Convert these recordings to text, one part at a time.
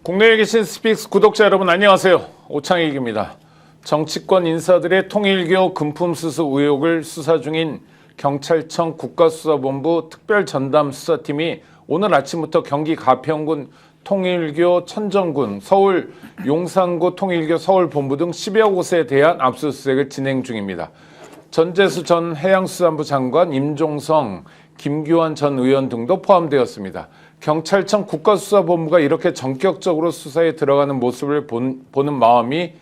국내에 계신 스픽스 구독자 여러분 안녕하세요. 오창익입니다. 정치권 인사들의 통일교 금품수수 의혹을 수사 중인 경찰청 국가수사본부 특별전담수사팀이 오늘 아침부터 경기 가평군 통일교 천정군, 서울 용산구 통일교 서울본부 등 10여 곳에 대한 압수수색을 진행 중입니다. 전재수 전 해양수산부 장관, 임종성, 김규환 전 의원 등도 포함되었습니다. 경찰청 국가수사본부가 이렇게 전격적으로 수사에 들어가는 모습을 보는 마음이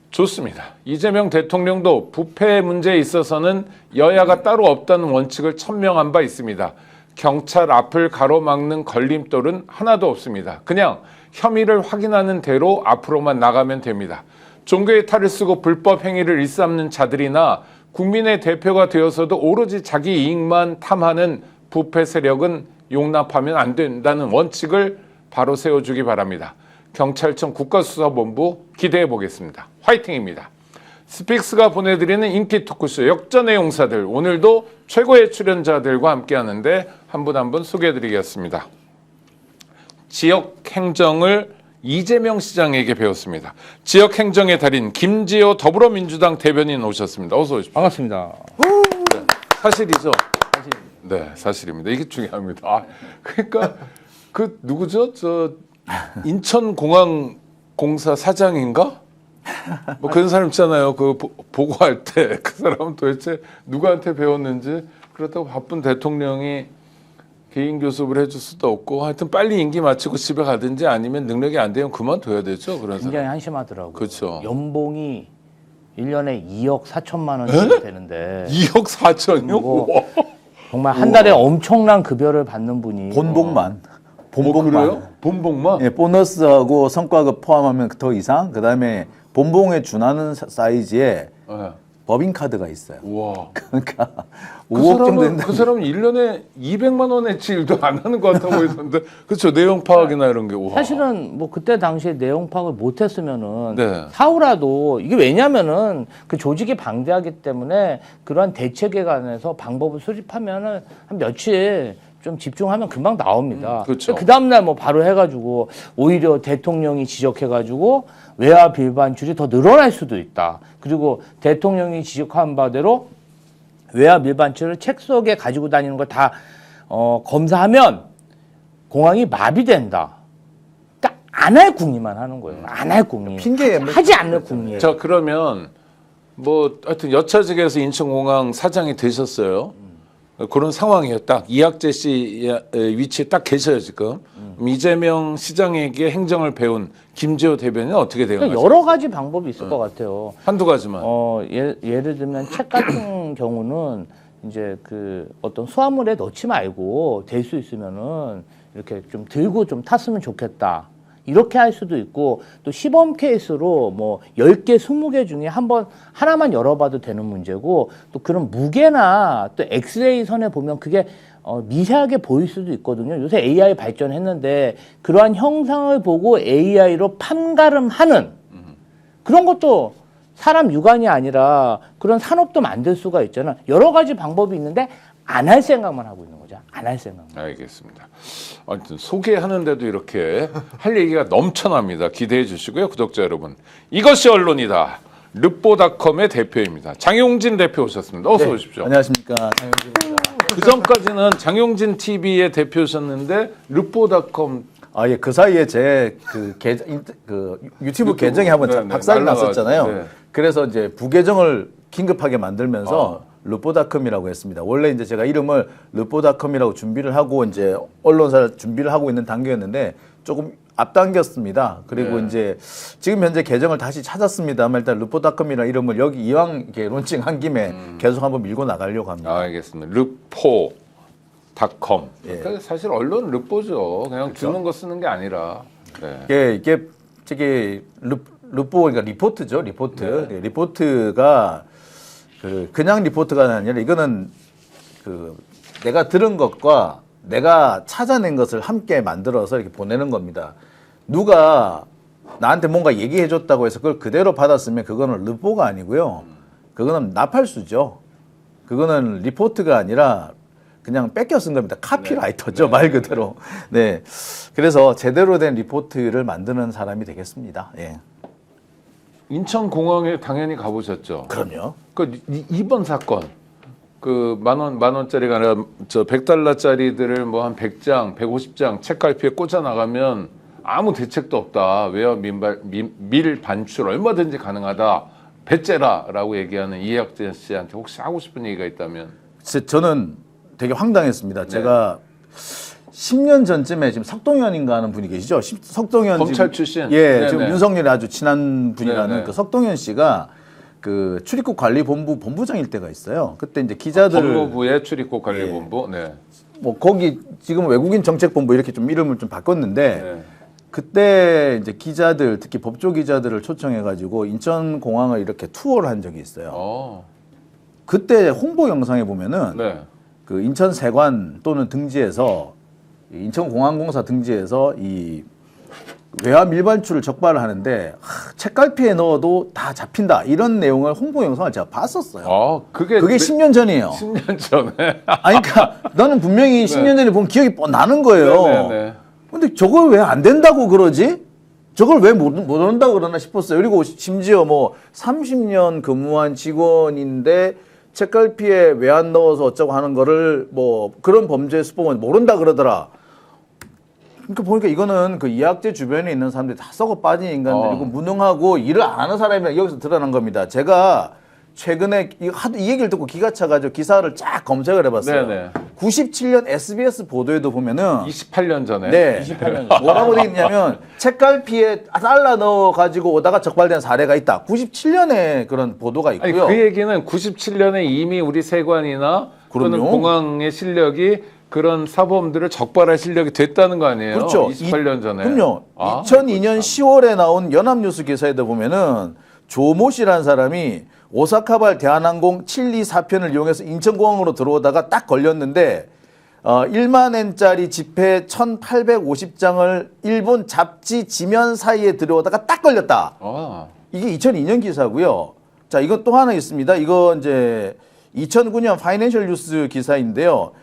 좋습니다. 이재명 대통령도 부패 문제에 있어서는 여야가 따로 없다는 원칙을 천명한 바 있습니다. 경찰 앞을 가로막는 걸림돌은 하나도 없습니다. 그냥 혐의를 확인하는 대로 앞으로만 나가면 됩니다. 종교의 탈을 쓰고 불법 행위를 일삼는 자들이나 국민의 대표가 되어서도 오로지 자기 이익만 탐하는 부패 세력은 용납하면 안 된다는 원칙을 바로 세워주기 바랍니다. 경찰청 국가수사본부 기대해 보겠습니다. 화이팅입니다. 스픽스가 보내드리는 인기 토크쇼 역전의 용사들, 오늘도 최고의 출연자들과 함께 하는데 한 분 한 분 소개해 드리겠습니다. 지역 행정을 이재명 시장에게 배웠습니다. 지역 행정의 달인 김지호 더불어민주당 대변인 오셨습니다. 어서 오십시오. 반갑습니다. 네, 사실이죠? 네, 사실입니다. 이게 중요합니다. 그러니까 그 누구죠? 저 인천공항공사 사장인가? 뭐 그런 사람 있잖아요. 그 보고할 때 그 사람은 도대체 누구한테 배웠는지. 그렇다고 바쁜 대통령이 개인 교섭을 해줄 수도 없고, 하여튼 빨리 임기 마치고 집에 가든지 아니면 능력이 안 되면 그만둬야 되죠. 그런 굉장히 사람. 한심하더라고요. 그렇죠. 연봉이 1년에 2억 4천만 원씩 되는데 2억 4천이요? 뭐 정말 한 달에 엄청난 급여를 받는 분이 본봉만. 그래요? 본봉만? 예, 보너스하고 성과급 포함하면 더 이상. 그다음에 본봉에 준하는 사이즈의 네. 법인카드가 있어요. 우와. 그러니까 그 5억 정도 사람은, 된다. 그 사람은 1년에 200만 원어치 일도 안 하는 것 같다고 했는데 그렇죠. 내용 파악이나 이런 게. 우와. 사실은 뭐 그때 당시에 내용 파악을 못했으면은 네. 사후라도 이게 왜냐면은 그 조직이 방대하기 때문에 그러한 대책에 관해서 방법을 수립하면은 한 며칠 좀 집중하면 금방 나옵니다. 그렇죠. 그 다음날 뭐 바로 해가지고 오히려 대통령이 지적해가지고 외화 밀반출이 더 늘어날 수도 있다. 그리고 대통령이 지적한 바대로 외화 밀반출을 책 속에 가지고 다니는 걸 다 검사하면 공항이 마비된다. 그러니까 안 할 궁리만 하는 거예요. 안 할 궁리. 핑계 하지 않는 궁리. 자, 그러면 뭐 하여튼 여차직에서 인천공항 사장이 되셨어요. 그런 상황이에요. 딱 이학재 씨 위치에 딱 계셔요 지금. 이재명 시장에게 행정을 배운 김지호 대변인은 어떻게 그러니까 대응하세요? 여러 가지 방법이 있을 것 같아요. 한두 가지만. 예를 들면 책 같은 경우는 이제 그 어떤 수화물에 넣지 말고 될 수 있으면은 이렇게 좀 들고 좀 탔으면 좋겠다. 이렇게 할 수도 있고, 또 시범 케이스로 뭐 10개, 20개 중에 하나만 열어봐도 되는 문제고, 또 그런 무게나 또 엑스레이 선에 보면 그게 미세하게 보일 수도 있거든요. 요새 AI 발전했는데 그러한 형상을 보고 AI로 판가름하는 그런 것도 사람 육안이 아니라 그런 산업도 만들 수가 있잖아. 여러 가지 방법이 있는데 안 할 생각만 하고 있는 거죠. 안 할 생각만. 알겠습니다. 아무튼 소개하는데도 이렇게 할 얘기가 넘쳐납니다. 기대해 주시고요. 구독자 여러분. 이것이 언론이다. 르뽀닷컴의 대표입니다. 장용진 대표 오셨습니다. 어서 오십시오. 안녕하십니까. 장영진입니다. 그 전까지는 장용진 TV의 대표셨는데 르뽀닷컴. 아, 예, 그 사이에 제 그 유튜브 계정이 한번 네, 네, 박살이 날라가지고, 났었잖아요. 네. 그래서 이제 부계정을 긴급하게 만들면서 르뽀닷컴이라고 했습니다. 원래 이제 제가 이름을 르뽀닷컴이라고 준비를 하고 이제 언론사 준비를 하고 있는 단계였는데 조금 앞당겼습니다. 그리고 네. 이제 지금 현재 계정을 다시 찾았습니다만 일단 르뽀닷컴이라는 이름을 여기 이왕 이렇게 론칭한 김에 계속 한번 밀고 나가려고 합니다. 알겠습니다. 르포닷컴. 예. 그러니까 사실 언론 르뽀죠. 그냥 주는 거 쓰는 게 아니라. 네. 이게 저기 르포 그러니까 리포트죠. 리포트. 네, 리포트가 그냥 리포트가 아니라 이거는 그 내가 들은 것과 내가 찾아낸 것을 함께 만들어서 이렇게 보내는 겁니다. 누가 나한테 뭔가 얘기해 줬다고 해서 그걸 그대로 받았으면 그거는 르포가 아니고요. 그거는 나팔수죠. 그거는 리포트가 아니라 그냥 뺏겨 쓴 겁니다. 카피라이터죠, 네. 말 그대로. 네. 그래서 제대로 된 리포트를 만드는 사람이 되겠습니다. 예. 인천공항에 당연히 가보셨죠. 그럼요. 이번 사건 그 만 원짜리가 아니라 저 100달러짜리들을 뭐 한 100장, 150장 책갈피에 꽂아 나가면 아무 대책도 없다. 외화 밀 반출 얼마든지 가능하다. 배째라라고 얘기하는 이학재 씨한테 혹시 하고 싶은 얘기가 있다면? 저는 되게 황당했습니다. 네. 제가 10년 전쯤에 지금 석동현인가 하는 분이 계시죠? 석동현 검찰 지금, 출신. 예, 네네. 지금 윤석열이 아주 친한 분이라는 네네. 그 석동현 씨가 그 출입국 관리본부 본부장일 때가 있어요. 그때 이제 기자들 법무부의 출입국 관리본부. 네. 뭐 거기 지금 외국인 정책본부 이렇게 좀 이름을 좀 바꿨는데 네. 그때 이제 기자들 특히 법조 기자들을 초청해가지고 인천공항을 이렇게 투어를 한 적이 있어요. 그때 홍보 영상에 보면은 네. 그 인천세관 또는 등지에서 인천공항공사 등지에서 이 외화 밀반출을 적발을 하는데 책갈피에 넣어도 다 잡힌다 이런 내용을 홍보 영상을 제가 봤었어요. 그게 10년 전이에요. 10년 전에. 아니 그러니까 나는 분명히 10년 전에 보면 기억이 나는 거예요. 네네네. 근데 저걸 왜 안 된다고 그러지? 저걸 왜 못 한다고 그러나 싶었어요. 그리고 심지어 뭐 30년 근무한 직원인데 책갈피에 왜 안 넣어서 어쩌고 하는 거를 뭐 그런 범죄 수법은 모른다 그러더라. 그러니까 보니까 이거는 그 이학재 주변에 있는 사람들이 다 썩어 빠진 인간들이고 무능하고 일을 안 하는 사람이 여기서 드러난 겁니다. 제가 최근에 이 얘기를 듣고 기가 차가지고 기사를 쫙 검색을 해봤어요. 네네. 97년 SBS 보도에도 보면은 28년 전에. 네. 28년 전. 뭐라고 되어 있냐면 책갈피에 달러 넣어 가지고 오다가 적발된 사례가 있다. 97년에 그런 보도가 아니 있고요. 그 얘기는 97년에 이미 우리 세관이나 또는 그럼요. 공항의 실력이 그런 사범들을 적발할 실력이 됐다는 거 아니에요? 그렇죠. 28년 전에. 그럼요. 아, 2002년 10월에 나온 연합뉴스 기사에도 보면은 조모 씨라는 사람이 오사카발 대한항공 724편을 이용해서 인천공항으로 들어오다가 딱 걸렸는데 1만 엔짜리 지폐 1,850장을 일본 잡지 지면 사이에 들어오다가 딱 걸렸다. 아. 이게 2002년 기사고요. 자, 이건 또 하나 있습니다. 이거 이제 2009년 파이낸셜 뉴스 기사인데요.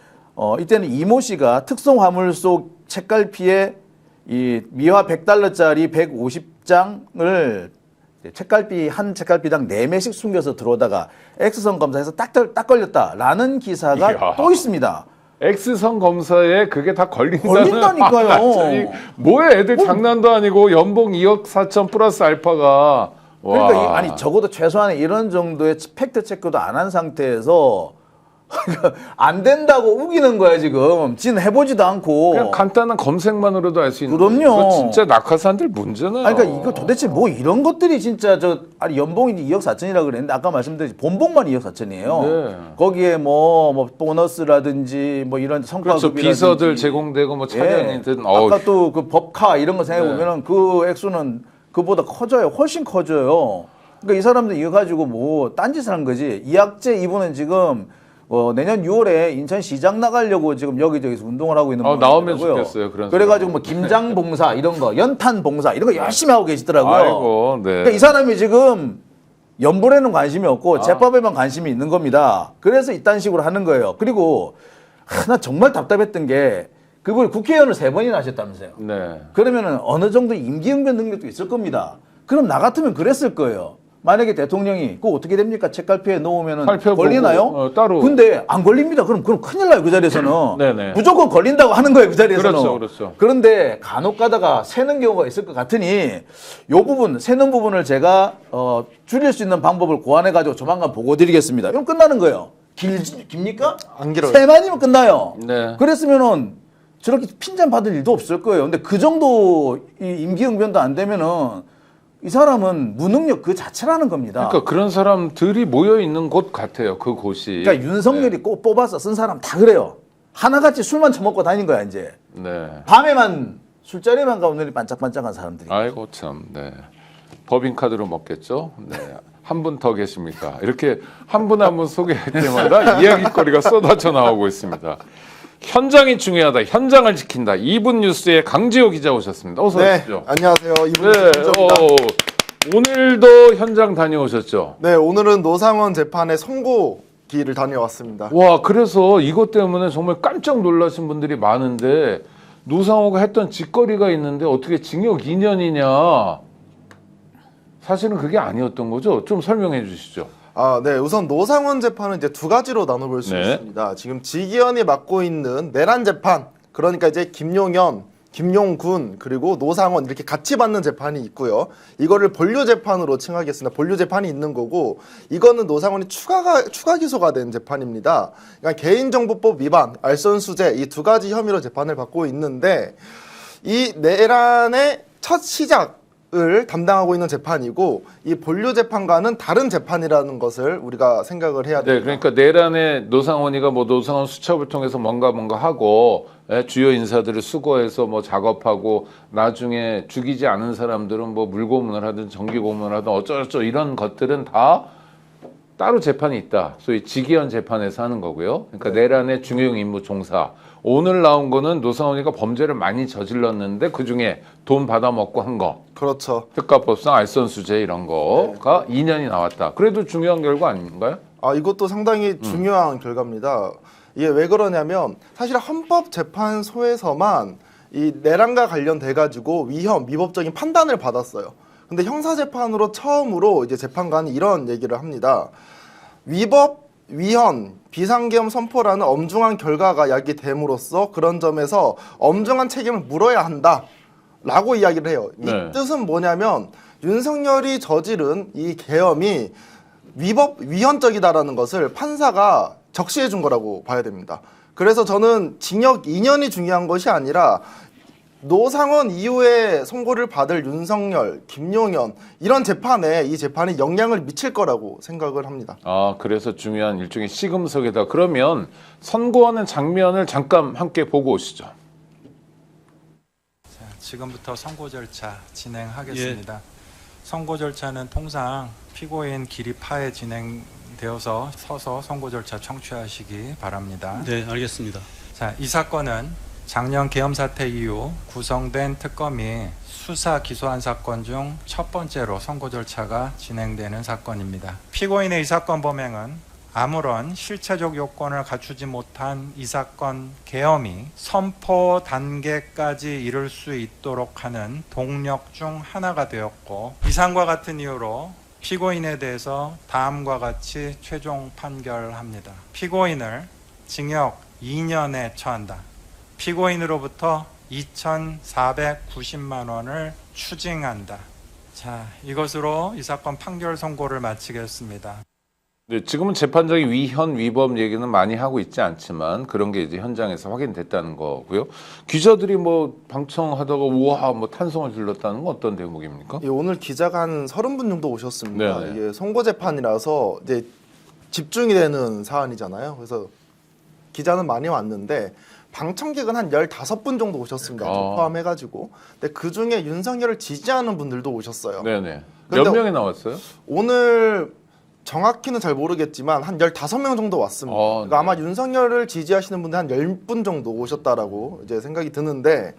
이때는 이모 씨가 특송 화물 속 책갈피에 이 미화 100달러짜리 150장을 한 책갈피당 4매씩 숨겨서 들어오다가 X선 검사에서 딱 걸렸다라는 기사가 이야. 또 있습니다. X선 검사에 그게 다 걸린다니까요. 걸린다니까요. 뭐야 애들 장난도 아니고 연봉 2억 4천 플러스 알파가. 와. 그러니까 아니 적어도 최소한 이런 정도의 팩트 체크도 안 한 상태에서 안 된다고 우기는 거야 지금. 지는 해보지도 않고. 그냥 간단한 검색만으로도 알 수 있는. 그럼요. 이거 진짜 낙하산들 문제네요. 아니, 그러니까 이거 도대체 뭐 이런 것들이 진짜 아니 연봉이 2억 4천이라고 그랬는데 아까 말씀드렸지 본봉만 2억 4천이에요. 네. 거기에 뭐 보너스라든지 뭐 이런 성과급이라든지 그렇죠. 비서들 제공되고 뭐 차량이든. 아까 또 그 법카 이런 거 생각해 보면은 그 액수는 그보다 커져요. 훨씬 커져요. 그러니까 이 사람들 이거 가지고 뭐 딴짓을 한 거지. 이학재 이분은 지금 내년 6월에 인천시장 나가려고 지금 여기저기서 운동을 하고 있는 나오면 분이더라고요. 좋겠어요. 그런 그래가지고 뭐 김장 봉사 이런 거, 연탄 봉사 이런 거 열심히 하고 계시더라고요. 아이고, 네. 그러니까 이 사람이 지금 연봉에는 관심이 없고 재법에만 관심이 있는 겁니다. 그래서 이딴 식으로 하는 거예요. 그리고 나 정말 답답했던 게 그분 국회의원을 3번이나 하셨다면서요. 네. 그러면은 어느 정도 임기응변 능력도 있을 겁니다. 그럼 나 같으면 그랬을 거예요. 만약에 대통령이 그거 어떻게 됩니까? 책갈피에 넣으면은 살펴보고, 걸리나요? 따로. 근데 안 걸립니다. 그럼 큰일 나요. 그 자리에서는. 네네. 무조건 걸린다고 하는 거예요. 그 자리에서는. 그렇죠, 그렇죠. 그런데 간혹 가다가 새는 경우가 있을 것 같으니 요 부분, 새는 부분을 제가 줄일 수 있는 방법을 고안해 가지고 조만간 보고 드리겠습니다. 이건 끝나는 거예요. 깁니까? 안 길어요. 세만이면 끝나요. 네. 그랬으면은 저렇게 핀잔 받을 일도 없을 거예요. 근데 그 정도 이 임기응변도 안 되면은 이 사람은 무능력 그 자체라는 겁니다. 그러니까 그런 사람들이 모여 있는 곳 같아요. 그 곳이. 그러니까 윤석열이 꼭 뽑아서 쓴 사람 다 그래요. 하나같이 술만 처먹고 다닌 거야 이제. 네. 밤에만 술자리만 가면 눈이 반짝반짝한 사람들이. 아이고 참. 네. 법인카드로 먹겠죠. 네. 한 분 더 계십니까? 이렇게 한 분 한 분 소개할 때마다 이야기거리가 쏟아져 나오고 있습니다. 현장이 중요하다. 현장을 지킨다. 2분 뉴스의 강지호 기자 오셨습니다. 어서 네, 오십시오. 안녕하세요. 이분 네. 김정입니다. 오늘도 현장 다녀오셨죠? 네, 오늘은 노상원 재판의 선고 길을 다녀왔습니다. 와, 그래서 이것 때문에 정말 깜짝 놀라신 분들이 많은데 노상호가 했던 짓거리가 있는데 어떻게 징역 2년이냐? 사실은 그게 아니었던 거죠? 좀 설명해 주시죠. 네. 우선 노상원 재판은 이제 두 가지로 나눠볼 수 네. 있습니다. 지금 지기현이 맡고 있는 내란 재판, 그러니까 이제 김용현, 김용군 그리고 노상원 이렇게 같이 받는 재판이 있고요. 이거를 본류 재판으로 칭하겠습니다. 본류 재판이 있는 거고, 이거는 노상원이 추가 기소가 된 재판입니다. 그러니까 개인정보법 위반, 알선수재 이 두 가지 혐의로 재판을 받고 있는데, 이 내란의 첫 시작을 담당하고 있는 재판이고, 이 본류 재판과는 다른 재판이라는 것을 우리가 생각을 해야 됩니다. 네, 그러니까 내란에 노상원이가 뭐 노상원 수첩을 통해서 뭔가 하고 주요 인사들을 수거해서 뭐 작업하고 나중에 죽이지 않은 사람들은 뭐 물고문을 하든 정기고문을 하든 어쩌고저쩌고 이런 것들은 다 따로 재판이 있다. 소위 지기현 재판에서 하는 거고요. 그러니까 내란의 중요한 임무 종사. 오늘 나온 거는 노상원이가 범죄를 많이 저질렀는데 그중에 돈 받아먹고 한 거. 그렇죠. 특가법상 알선수재 이런 거가 2년이 나왔다. 그래도 중요한 결과 아닌가요? 이것도 상당히 중요한 결과입니다. 이게 왜 그러냐면 사실 헌법재판소에서만 이 내란과 관련돼 가지고 위헌, 위법적인 판단을 받았어요. 근데 형사재판으로 처음으로 이제 재판관이 이런 얘기를 합니다. 위법, 위헌, 비상계엄 선포라는 엄중한 결과가 야기됨으로써 그런 점에서 엄중한 책임을 물어야 한다 라고 이야기를 해요. 이 네. 뜻은 뭐냐면 윤석열이 저지른 이 계엄이 위헌적이다라는 것을 판사가 적시해 준 거라고 봐야 됩니다. 그래서 저는 징역 2년이 중요한 것이 아니라 노상원 이후에 선고를 받을 윤석열, 김용현 이런 재판에 이 재판이 영향을 미칠 거라고 생각을 합니다. 그래서 중요한 일종의 시금석이다. 그러면 선고하는 장면을 잠깐 함께 보고 오시죠. 자, 지금부터 선고 절차 진행하겠습니다. 선고 절차는 통상 피고인 기립하에 진행되어서 서서 선고 절차 청취하시기 바랍니다. 네, 알겠습니다. 자, 이 사건은 작년 계엄 사태 이후 구성된 특검이 수사 기소한 사건 중 첫 번째로 선고 절차가 진행되는 사건입니다. 피고인의 이 사건 범행은 아무런 실체적 요건을 갖추지 못한 이 사건 계엄이 선포 단계까지 이를 수 있도록 하는 동력 중 하나가 되었고, 이상과 같은 이유로 피고인에 대해서 다음과 같이 최종 판결합니다. 피고인을 징역 2년에 처한다. 피고인으로부터 2,490만 원을 추징한다. 자, 이것으로 이 사건 판결 선고를 마치겠습니다. 네, 지금은 재판적인 위헌, 위법 얘기는 많이 하고 있지 않지만 그런 게 이제 현장에서 확인됐다는 거고요. 기자들이 뭐 방청하다가 우와 뭐 탄성을 질렀다는 건 어떤 대목입니까? 오늘 기자가 한 30분 정도 오셨습니다. 네네. 이게 선고 재판이라서 이제 집중이 되는 사안이잖아요. 그래서 기자는 많이 왔는데 방청객은 한 15분 정도 오셨습니다. 포함해가지고. 근데 그 중에 윤석열을 지지하는 분들도 오셨어요. 네네. 몇 근데 명이 나왔어요? 오늘 정확히는 잘 모르겠지만 한 15명 정도 왔습니다. 그러니까 네. 아마 윤석열을 지지하시는 분들 한 10분 정도 오셨다라고 이제 생각이 드는데,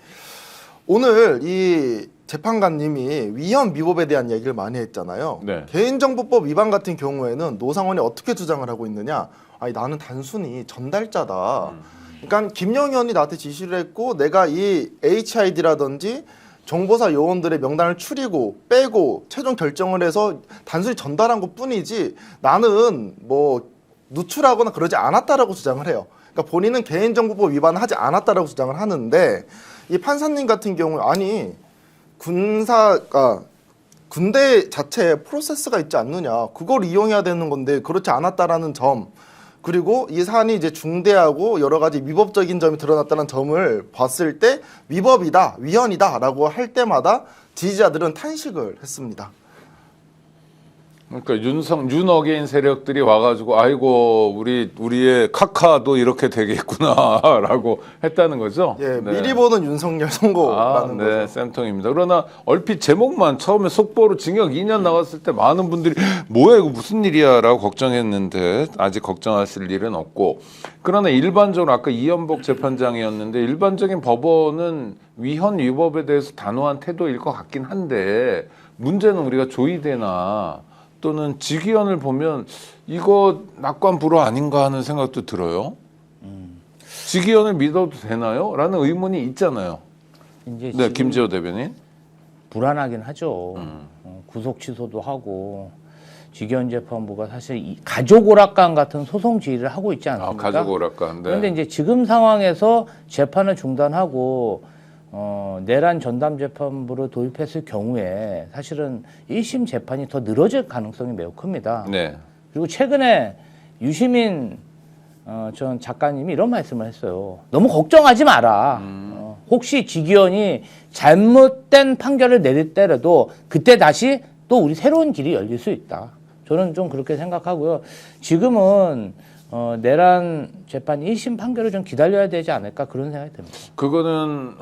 오늘 이 재판관님이 위헌 위법에 대한 얘기를 많이 했잖아요. 네. 개인정보법 위반 같은 경우에는 노상원이 어떻게 주장을 하고 있느냐? 아니, 나는 단순히 전달자다. 그러니까 김용현이 나한테 지시를 했고 내가 이 HID라든지 정보사 요원들의 명단을 추리고 빼고 최종 결정을 해서 단순히 전달한 것뿐이지 나는 뭐 누출하거나 그러지 않았다라고 주장을 해요. 그러니까 본인은 개인정보법 위반을 하지 않았다라고 주장을 하는데, 이 판사님 같은 경우에 아니 군대 자체에 프로세스가 있지 않느냐, 그걸 이용해야 되는 건데 그렇지 않았다라는 점, 그리고 이 사안이 이제 중대하고 여러 가지 위법적인 점이 드러났다는 점을 봤을 때 위법이다, 위헌이다라고 할 때마다 지지자들은 탄식을 했습니다. 그러니까 윤어게인 세력들이 와가지고 아이고 우리의 카카도 이렇게 되겠구나라고 했다는 거죠. 예, 네. 미리 보는 윤석열 선고라는 네, 거죠. 쌤통입니다. 그러나 얼핏 제목만 처음에 속보로 징역 2년 나왔을 때 많은 분들이 뭐야 이거 무슨 일이야라고 걱정했는데 아직 걱정하실 일은 없고, 그러나 일반적으로 아까 이연복 재판장이었는데 일반적인 법원은 위헌 위법에 대해서 단호한 태도일 것 같긴 한데, 문제는 우리가 조의대나 또는 직위원을 보면 이거 낙관 불허 아닌가 하는 생각도 들어요. 직위원을 믿어도 되나요? 라는 의문이 있잖아요. 이제 네, 지금 김지호 대변인. 불안하긴 하죠. 구속 취소도 하고 직위원 재판부가 사실 이 가족 오락관 같은 소송 지휘를 하고 있지 않습니까? 가족 오락관. 그런데 이제 지금 상황에서 재판을 중단하고 내란 전담 재판부로 도입했을 경우에 사실은 1심 재판이 더 늘어질 가능성이 매우 큽니다. 네. 그리고 최근에 유시민 전 작가님이 이런 말씀을 했어요. 너무 걱정하지 마라. 혹시 직위원이 잘못된 판결을 내리더라도 그때 다시 또 우리 새로운 길이 열릴 수 있다. 저는 좀 그렇게 생각하고요. 지금은 내란 재판 1심 판결을 좀 기다려야 되지 않을까 그런 생각이 듭니다. 그거는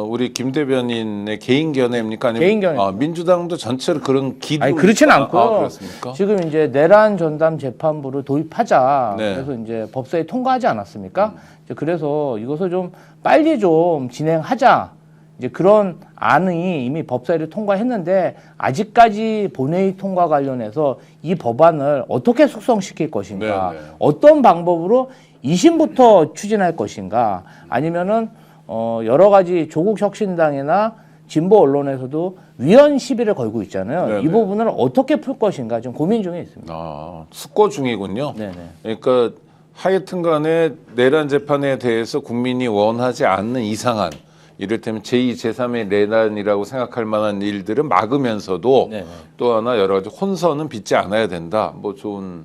우리 김 대변인의 개인 견해입니까? 아니면 개인 견해. 민주당도 전체로 그런 기도. 아니 그렇지는 않고요. 그렇습니까? 지금 이제 내란 전담 재판부를 도입하자. 네. 그래서 이제 법사위 통과하지 않았습니까? 이제 그래서 이것을 좀 빨리 좀 진행하자. 이제 그런 안이 이미 법사위를 통과했는데 아직까지 본회의 통과 관련해서 이 법안을 어떻게 숙성시킬 것인가, 네, 네. 어떤 방법으로 2심부터 추진할 것인가, 아니면은 여러 가지 조국 혁신당이나 진보 언론에서도 위헌 시비를 걸고 있잖아요. 네, 이 네. 부분을 어떻게 풀 것인가 좀 고민 중에 있습니다. 숙고 중이군요. 네네. 그러니까 하여튼간에 내란 재판에 대해서 국민이 원하지 않는 이상한 이를테면 제2, 제3의 내란이라고 생각할 만한 일들은 막으면서도 네네. 또 하나 여러 가지 혼선은 빚지 않아야 된다. 뭐 좋은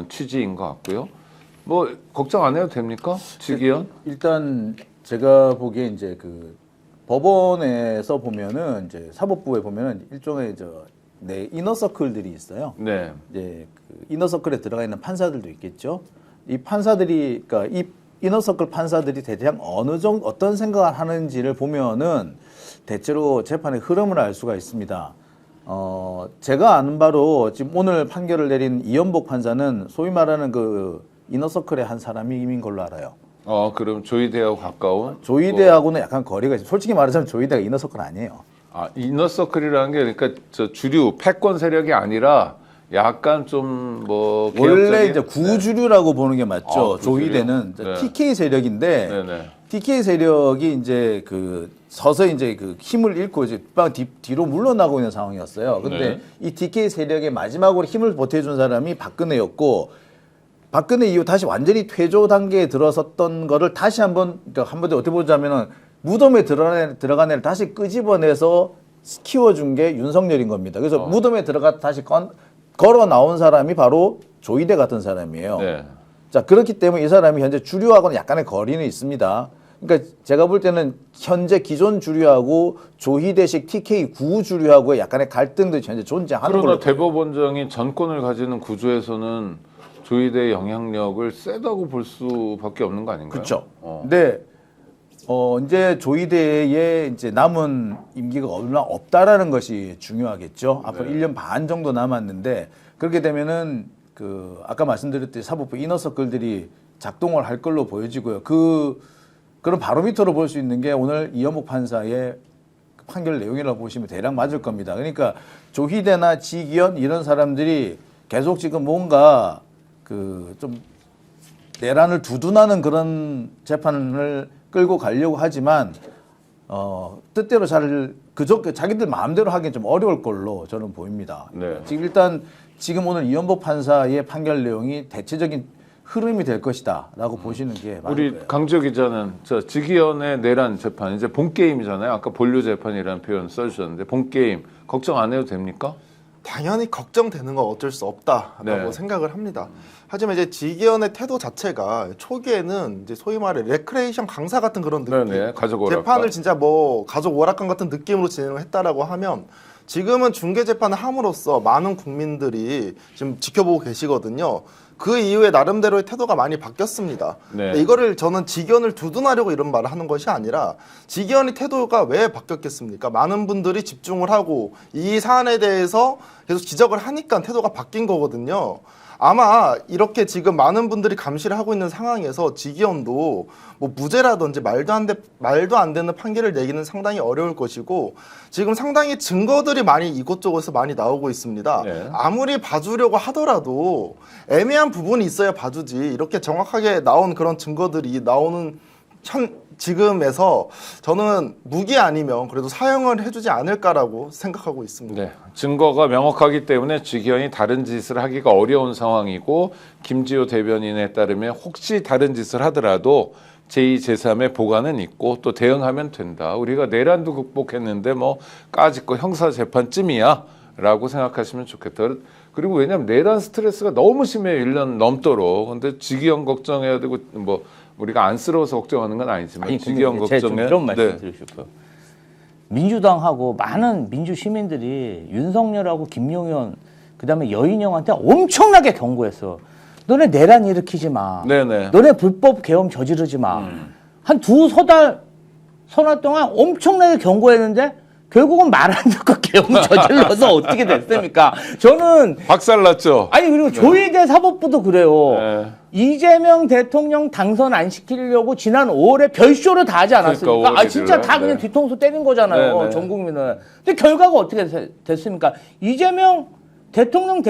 취지인 것 같고요. 뭐 걱정 안 해도 됩니까? 직위원? 일단 제가 보기에 이제 그 법원에서 보면은 이제 사법부에 보면은 일종의 내 이너서클들이 있어요. 네. 이제 그 이너서클에 들어가 있는 판사들도 있겠죠. 이 판사들이 그러니까 이 이너서클 판사들이 대략 어느 정도 어떤 생각을 하는지를 보면은 대체로 재판의 흐름을 알 수가 있습니다. 제가 아는 바로 지금 오늘 판결을 내린 이연복 판사는 소위 말하는 그 이너서클의 한 사람인 걸로 알아요. 그럼 조이대하고 가까운? 조이대하고는 약간 거리가 있어요. 솔직히 말하자면 조이대가 이너서클 아니에요. 이너서클이라는 게 그러니까 저 주류 패권 세력이 아니라 약간 좀 뭐 원래 이제 구주류라고 보는 게 맞죠. 구주류? 조이대는 네. TK 세력인데 네네. TK 세력이 이제 그 서서히 이제 그 힘을 잃고 이제 뒤로 물러나고 있는 상황이었어요. 근데 네. 이 TK 세력의 마지막으로 힘을 보태준 사람이 박근혜였고 박근혜 이후 다시 완전히 퇴조 단계에 들어섰던 거를 다시 한번 그러니까 한번 어떻게 보자면은 무덤에 들어간 애를 다시 끄집어내서 키워준 게 윤석열인 겁니다. 그래서 무덤에 들어가 다시 걸어 나온 사람이 바로 조이대 같은 사람이에요. 네. 자, 그렇기 때문에 이 사람이 현재 주류하고는 약간의 거리는 있습니다. 그러니까 제가 볼 때는 현재 기존 주류하고 조희대식 TK 구주류하고의 약간의 갈등도 현재 존재하는 그러나 걸로. 대법원장이 전권을 가지는 구조에서는 조이대의 영향력을 세다고 볼 수밖에 없는 거 아닌가요? 그렇죠. 근데 이제 조이대의 이제 남은 임기가 얼마 없다라는 것이 중요하겠죠. 앞으로 1년 반 정도 남았는데 그렇게 되면은 그 아까 말씀드렸듯이 사법부 이너서클들이 작동을 할 걸로 보여지고요. 그런 바로미터로 볼 수 있는 게 오늘 이연복 판사의 판결 내용이라고 보시면 대략 맞을 겁니다. 그러니까 조희대나 지기현 이런 사람들이 계속 지금 뭔가 그 좀 내란을 두둔하는 그런 재판을 끌고 가려고 하지만 뜻대로 자기들 마음대로 하기엔 좀 어려울 걸로 저는 보입니다. 네. 지금 오늘 이연복 판사의 판결 내용이 대체적인 흐름이 될 것이다라고 보시는 게 맞을 우리 거예요. 강지호 기자는 직위원의 내란 재판 이제 본 게임이잖아요. 아까 본류 재판이라는 표현 써주셨는데 본 게임 걱정 안 해도 됩니까? 당연히 걱정되는 건 어쩔 수 없다라고 네. 생각을 합니다. 하지만 이제 직위원의 태도 자체가 초기에는 이제 소위 말해 레크레이션 강사 같은 그런 느낌, 네네. 가족 오락관. 재판을 진짜 뭐 가족 오락관 같은 느낌으로 진행을 했다라고 하면 지금은 중개 재판을 함으로써 많은 국민들이 지금 지켜보고 계시거든요. 그 이후에 나름대로의 태도가 많이 바뀌었습니다. 네. 이거를 저는 직위원을 두둔하려고 이런 말을 하는 것이 아니라 직위원의 태도가 왜 바뀌었겠습니까? 많은 분들이 집중을 하고 이 사안에 대해서 계속 지적을 하니까 태도가 바뀐 거거든요. 아마 이렇게 지금 많은 분들이 감시를 하고 있는 상황에서 지기현도 뭐 무죄라든지 말도 안 되는 판결을 내기는 상당히 어려울 것이고 지금 상당히 증거들이 많이 이곳저곳에서 많이 나오고 있습니다. 네. 아무리 봐주려고 하더라도 애매한 부분이 있어야 봐주지 이렇게 정확하게 나온 그런 증거들이 나오는 지금에서 저는 무기 아니면 그래도 사형을 해주지 않을까라고 생각하고 있습니다. 네, 증거가 명확하기 때문에 지기현이 다른 짓을 하기가 어려운 상황이고 김지호 대변인에 따르면 혹시 다른 짓을 하더라도 제2, 제3의 보관은 있고 또 대응하면 된다. 우리가 내란도 극복했는데 뭐 까짓거 형사재판쯤이야 라고 생각하시면 좋겠다. 그리고 왜냐하면 내란 스트레스가 너무 심해요. 1년 넘도록. 근데 지기현 걱정해야 되고 뭐 우리가 안쓰러워서 걱정하는 건 아니지만 아니, 지기현 근데 제가 좀 걱정에 이런 말씀 드리고 싶어요. 민주당하고 많은 민주 시민들이 윤석열하고 김용현 그다음에 여인형한테 엄청나게 경고했어. 너네 내란 일으키지 마. 네네. 너네 불법 계엄 저지르지 마. 한 서너 동안 엄청나게 경고했는데 결국은 말 안 듣고 계엄 저질러서 어떻게 됐습니까? 저는 박살났죠. 아니 그리고 조희대 사법부도 그래요. 네. 이재명 대통령 당선 안 시키려고 지난 5월에 별쇼를 다 하지 않았습니까? 그러니까 아 진짜 다 그냥 네. 뒤통수 때린 거잖아요. 네, 네. 전 국민은. 근데 결과가 어떻게 됐습니까? 이재명 대통령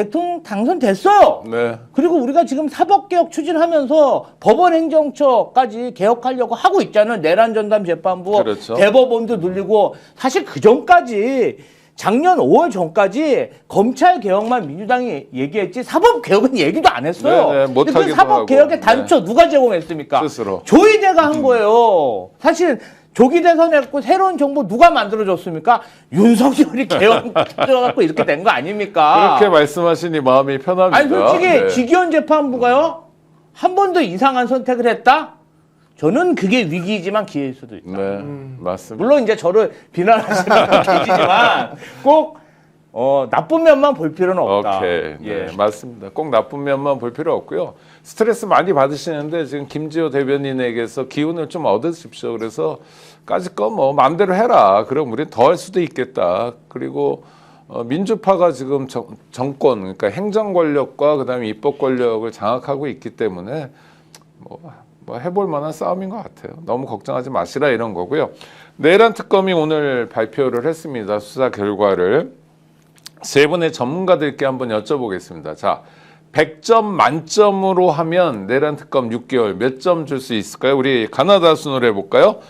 당선됐어요. 네. 그리고 우리가 지금 사법개혁 추진하면서 법원행정처까지 개혁하려고 하고 있잖아요. 내란전담 재판부, 그렇죠. 대법원도 늘리고 사실 그 전까지 작년 5월 전까지 검찰 개혁만 민주당이 얘기했지 사법개혁은 얘기도 안 했어요. 네, 네, 근데 그 못하기도 사법개혁의 하고. 단초 누가 제공했습니까? 스스로. 조희대가 한 거예요. 사실 조기 대선했고 새로운 정부 누가 만들어줬습니까? 윤석열이 개혁 들어갖고 이렇게 된 거 아닙니까? 그렇게 말씀하시니 마음이 편합니다. 아니 솔직히 네. 지기현 재판부가요 한 번 더 이상한 선택을 했다? 저는 그게 위기이지만 기회일 수도 있다. 네, 맞습니다. 물론 이제 저를 비난하시는 분 계시지만 꼭 나쁜 면만 볼 필요는 없다. 오케이. 예. 네, 맞습니다. 꼭 나쁜 면만 볼 필요 없고요. 스트레스 많이 받으시는데 지금 김지호 대변인에게서 기운을 좀 얻으십시오. 그래서 까짓거 뭐 마음대로 해라. 그럼 우리는 더 할 수도 있겠다. 그리고 민주파가 지금 정권, 그러니까 행정 권력과 그다음에 입법 권력을 장악하고 있기 때문에 뭐 해볼 만한 싸움인 것 같아요. 너무 걱정하지 마시라 이런 거고요. 내란 특검이 오늘 발표를 했습니다. 수사 결과를. 세 분의 전문가들께 한번 여쭤보겠습니다. 자, 100점 만점으로 하면 내란 특검 6개월 몇 점 줄 수 있을까요? 우리 가나다 순으로 해볼까요?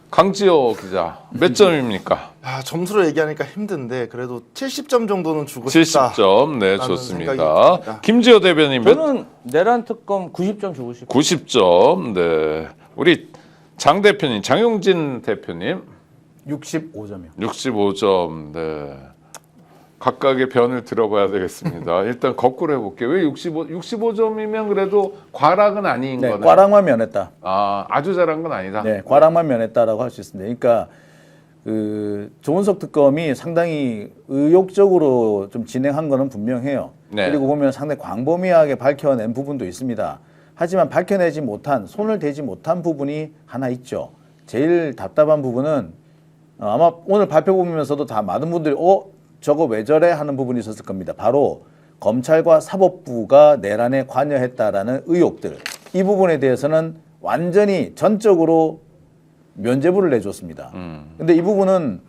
강지호 기자, 몇 점입니까? 아, 점수로 얘기하니까 힘든데 그래도 70점 정도는 주고 싶다. 70점, 네, 라는 좋습니다. 생각이 듭니다. 김지호 대변인 몇? 저는 내란 특검 90점 주고 싶어요. 90점, 네. 우리 장 대표님, 장용진 대표님 65점이요. 65점, 네. 각각의 변을 들어봐야 되겠습니다. 일단 거꾸로 해볼게요. 왜 65점이면 그래도 과락은 아닌 네, 거네. 과락만 면했다. 아, 아주 잘한 건 아니다. 네, 과락만 면했다라고 할 수 있습니다. 그러니까 그 조은석 특검이 상당히 의욕적으로 좀 진행한 거는 분명해요. 네. 그리고 보면 상당히 광범위하게 밝혀낸 부분도 있습니다. 하지만 밝혀내지 못한, 손을 대지 못한 부분이 하나 있죠. 제일 답답한 부분은 아마 오늘 발표 보면서도 다 많은 분들이 저거 왜 저래 하는 부분이 있었을 겁니다. 바로 검찰과 사법부가 내란에 관여했다라는 의혹들. 이 부분에 대해서는 완전히 전적으로 면죄부를 내줬습니다. 근데 이 부분은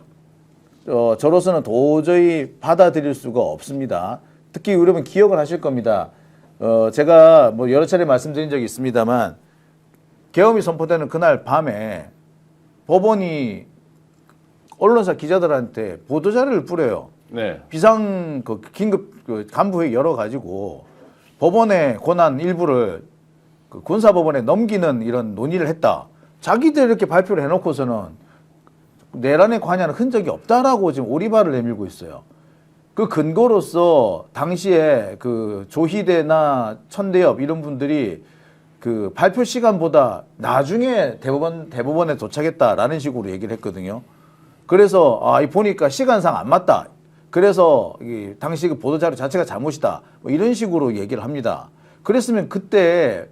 저로서는 도저히 받아들일 수가 없습니다. 특히 여러분 기억을 하실 겁니다. 제가 뭐 여러 차례 말씀드린 적이 있습니다만 계엄이 선포되는 그날 밤에 법원이 언론사 기자들한테 보도자료를 뿌려요. 네. 비상 긴급 간부회의 열어가지고 법원의 권한 일부를 군사법원에 넘기는 이런 논의를 했다. 자기들 이렇게 발표를 해놓고서는 내란에 관여하는 흔적이 없다라고 지금 오리발을 내밀고 있어요. 그 근거로서 당시에 그 조희대나 천대엽 이런 분들이 그 발표 시간보다 나중에 대법원에 도착했다라는 식으로 얘기를 했거든요. 그래서 보니까 시간상 안 맞다. 그래서 당시 그 보도자료 자체가 잘못이다. 뭐 이런 식으로 얘기를 합니다. 그랬으면 그때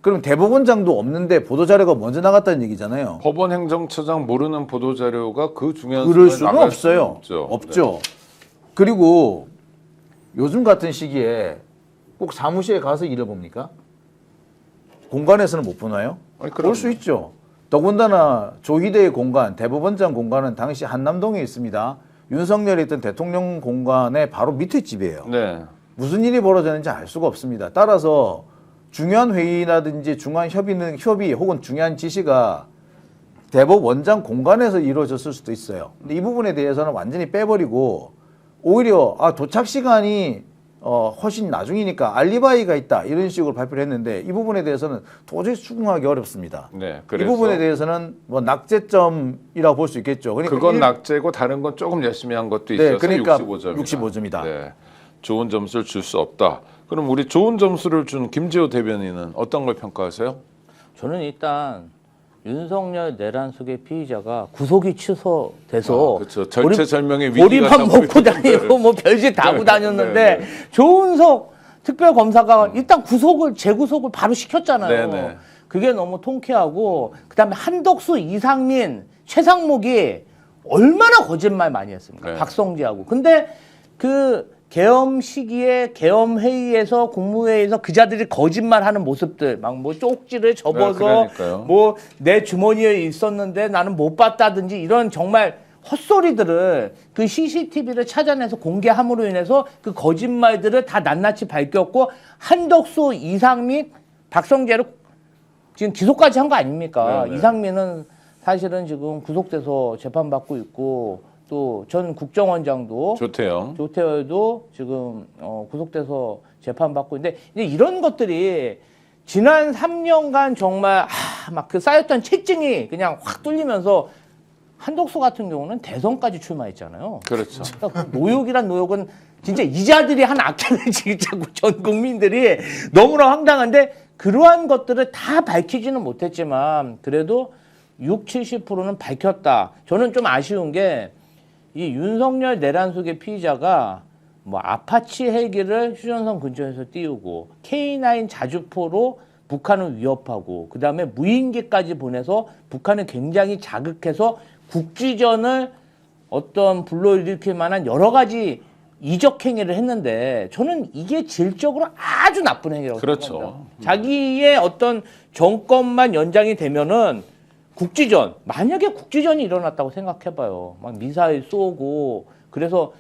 그럼 대법원장도 없는데 보도자료가 먼저 나갔다는 얘기잖아요. 법원 행정처장 모르는 보도자료가 그 중요한 그럴 순간에 수는 나갈 없어요. 수는 없죠. 없죠. 그리고 요즘 같은 시기에 꼭 사무실에 가서 일을 봅니까? 공간에서는 못 보나요? 아니, 그럼요. 볼 수 있죠. 더군다나 조희대의 공간, 대법원장 공간은 당시 한남동에 있습니다. 윤석열이 있던 대통령 공간의 바로 밑에 집이에요. 네. 무슨 일이 벌어졌는지 알 수가 없습니다. 따라서 중요한 회의라든지 중요한 협의 혹은 중요한 지시가 대법원장 공간에서 이루어졌을 수도 있어요. 근데 이 부분에 대해서는 완전히 빼버리고 오히려 도착 시간이 훨씬 나중이니까 알리바이가 있다 이런 식으로 발표를 했는데 이 부분에 대해서는 도저히 수긍하기 어렵습니다. 네. 이 그래서 부분에 대해서는 뭐 낙제점이라고 볼 수 있겠죠. 그러니까 그건 낙제고 다른 건 조금 열심히 한 것도 네, 있어서 그러니까 65점이다. 65점이다. 네. 좋은 점수를 줄 수 없다. 그럼 우리 좋은 점수를 준 김재호 대변인은 어떤 걸 평가하세요? 저는 일단 윤석열 내란 속의 피의자가 구속이 취소돼서 그렇죠. 절체절명의 위기가 보리밥 잡고 먹고 있는 다니고 뭐 별짓 다 하고 네, 다녔는데 네, 조은석 특별검사가 일단 재구속을 바로 시켰잖아요. 네, 네. 그게 너무 통쾌하고 그다음에 한덕수, 이상민, 최상목이 얼마나 거짓말 많이 했습니까? 네. 박성재하고. 근데 그 계엄 시기에 계엄 회의에서 국무회의에서 그자들이 거짓말하는 모습들 막 뭐 쪽지를 접어서 그러니까요. 뭐 내 주머니에 있었는데 나는 못 봤다든지 이런 정말 헛소리들을 그 CCTV를 찾아내서 공개함으로 인해서 그 거짓말들을 다 낱낱이 밝혔고 한덕수, 이상민, 박성재를 지금 기소까지 한 거 아닙니까? 네네. 이상민은 사실은 지금 구속돼서 재판받고 있고 또 전 국정원장도 조태열도 지금 구속돼서 재판받고 있는데 이제 이런 것들이 지난 3년간 정말 막 그 쌓였던 체증이 그냥 확 뚫리면서 한덕수 같은 경우는 대선까지 출마했잖아요. 그렇죠. 그러니까 그 노욕이란 노욕은 진짜 이자들이 한 악행을 진짜 전 국민들이 너무나 황당한데 그러한 것들을 다 밝히지는 못했지만 그래도 60-70%는 밝혔다. 저는 좀 아쉬운 게 이 윤석열 내란 속의 피의자가 뭐 아파치 헬기를 휴전선 근처에서 띄우고 K9 자주포로 북한을 위협하고 그다음에 무인기까지 보내서 북한을 굉장히 자극해서 국지전을 어떤 불러일으킬 만한 여러 가지 이적 행위를 했는데 저는 이게 질적으로 아주 나쁜 행위라고 그렇죠. 생각합니다. 자기의 어떤 정권만 연장이 되면은 국지전, 만약에 국지전이 일어났다고 생각해봐요. 막 미사일 쏘고 그래서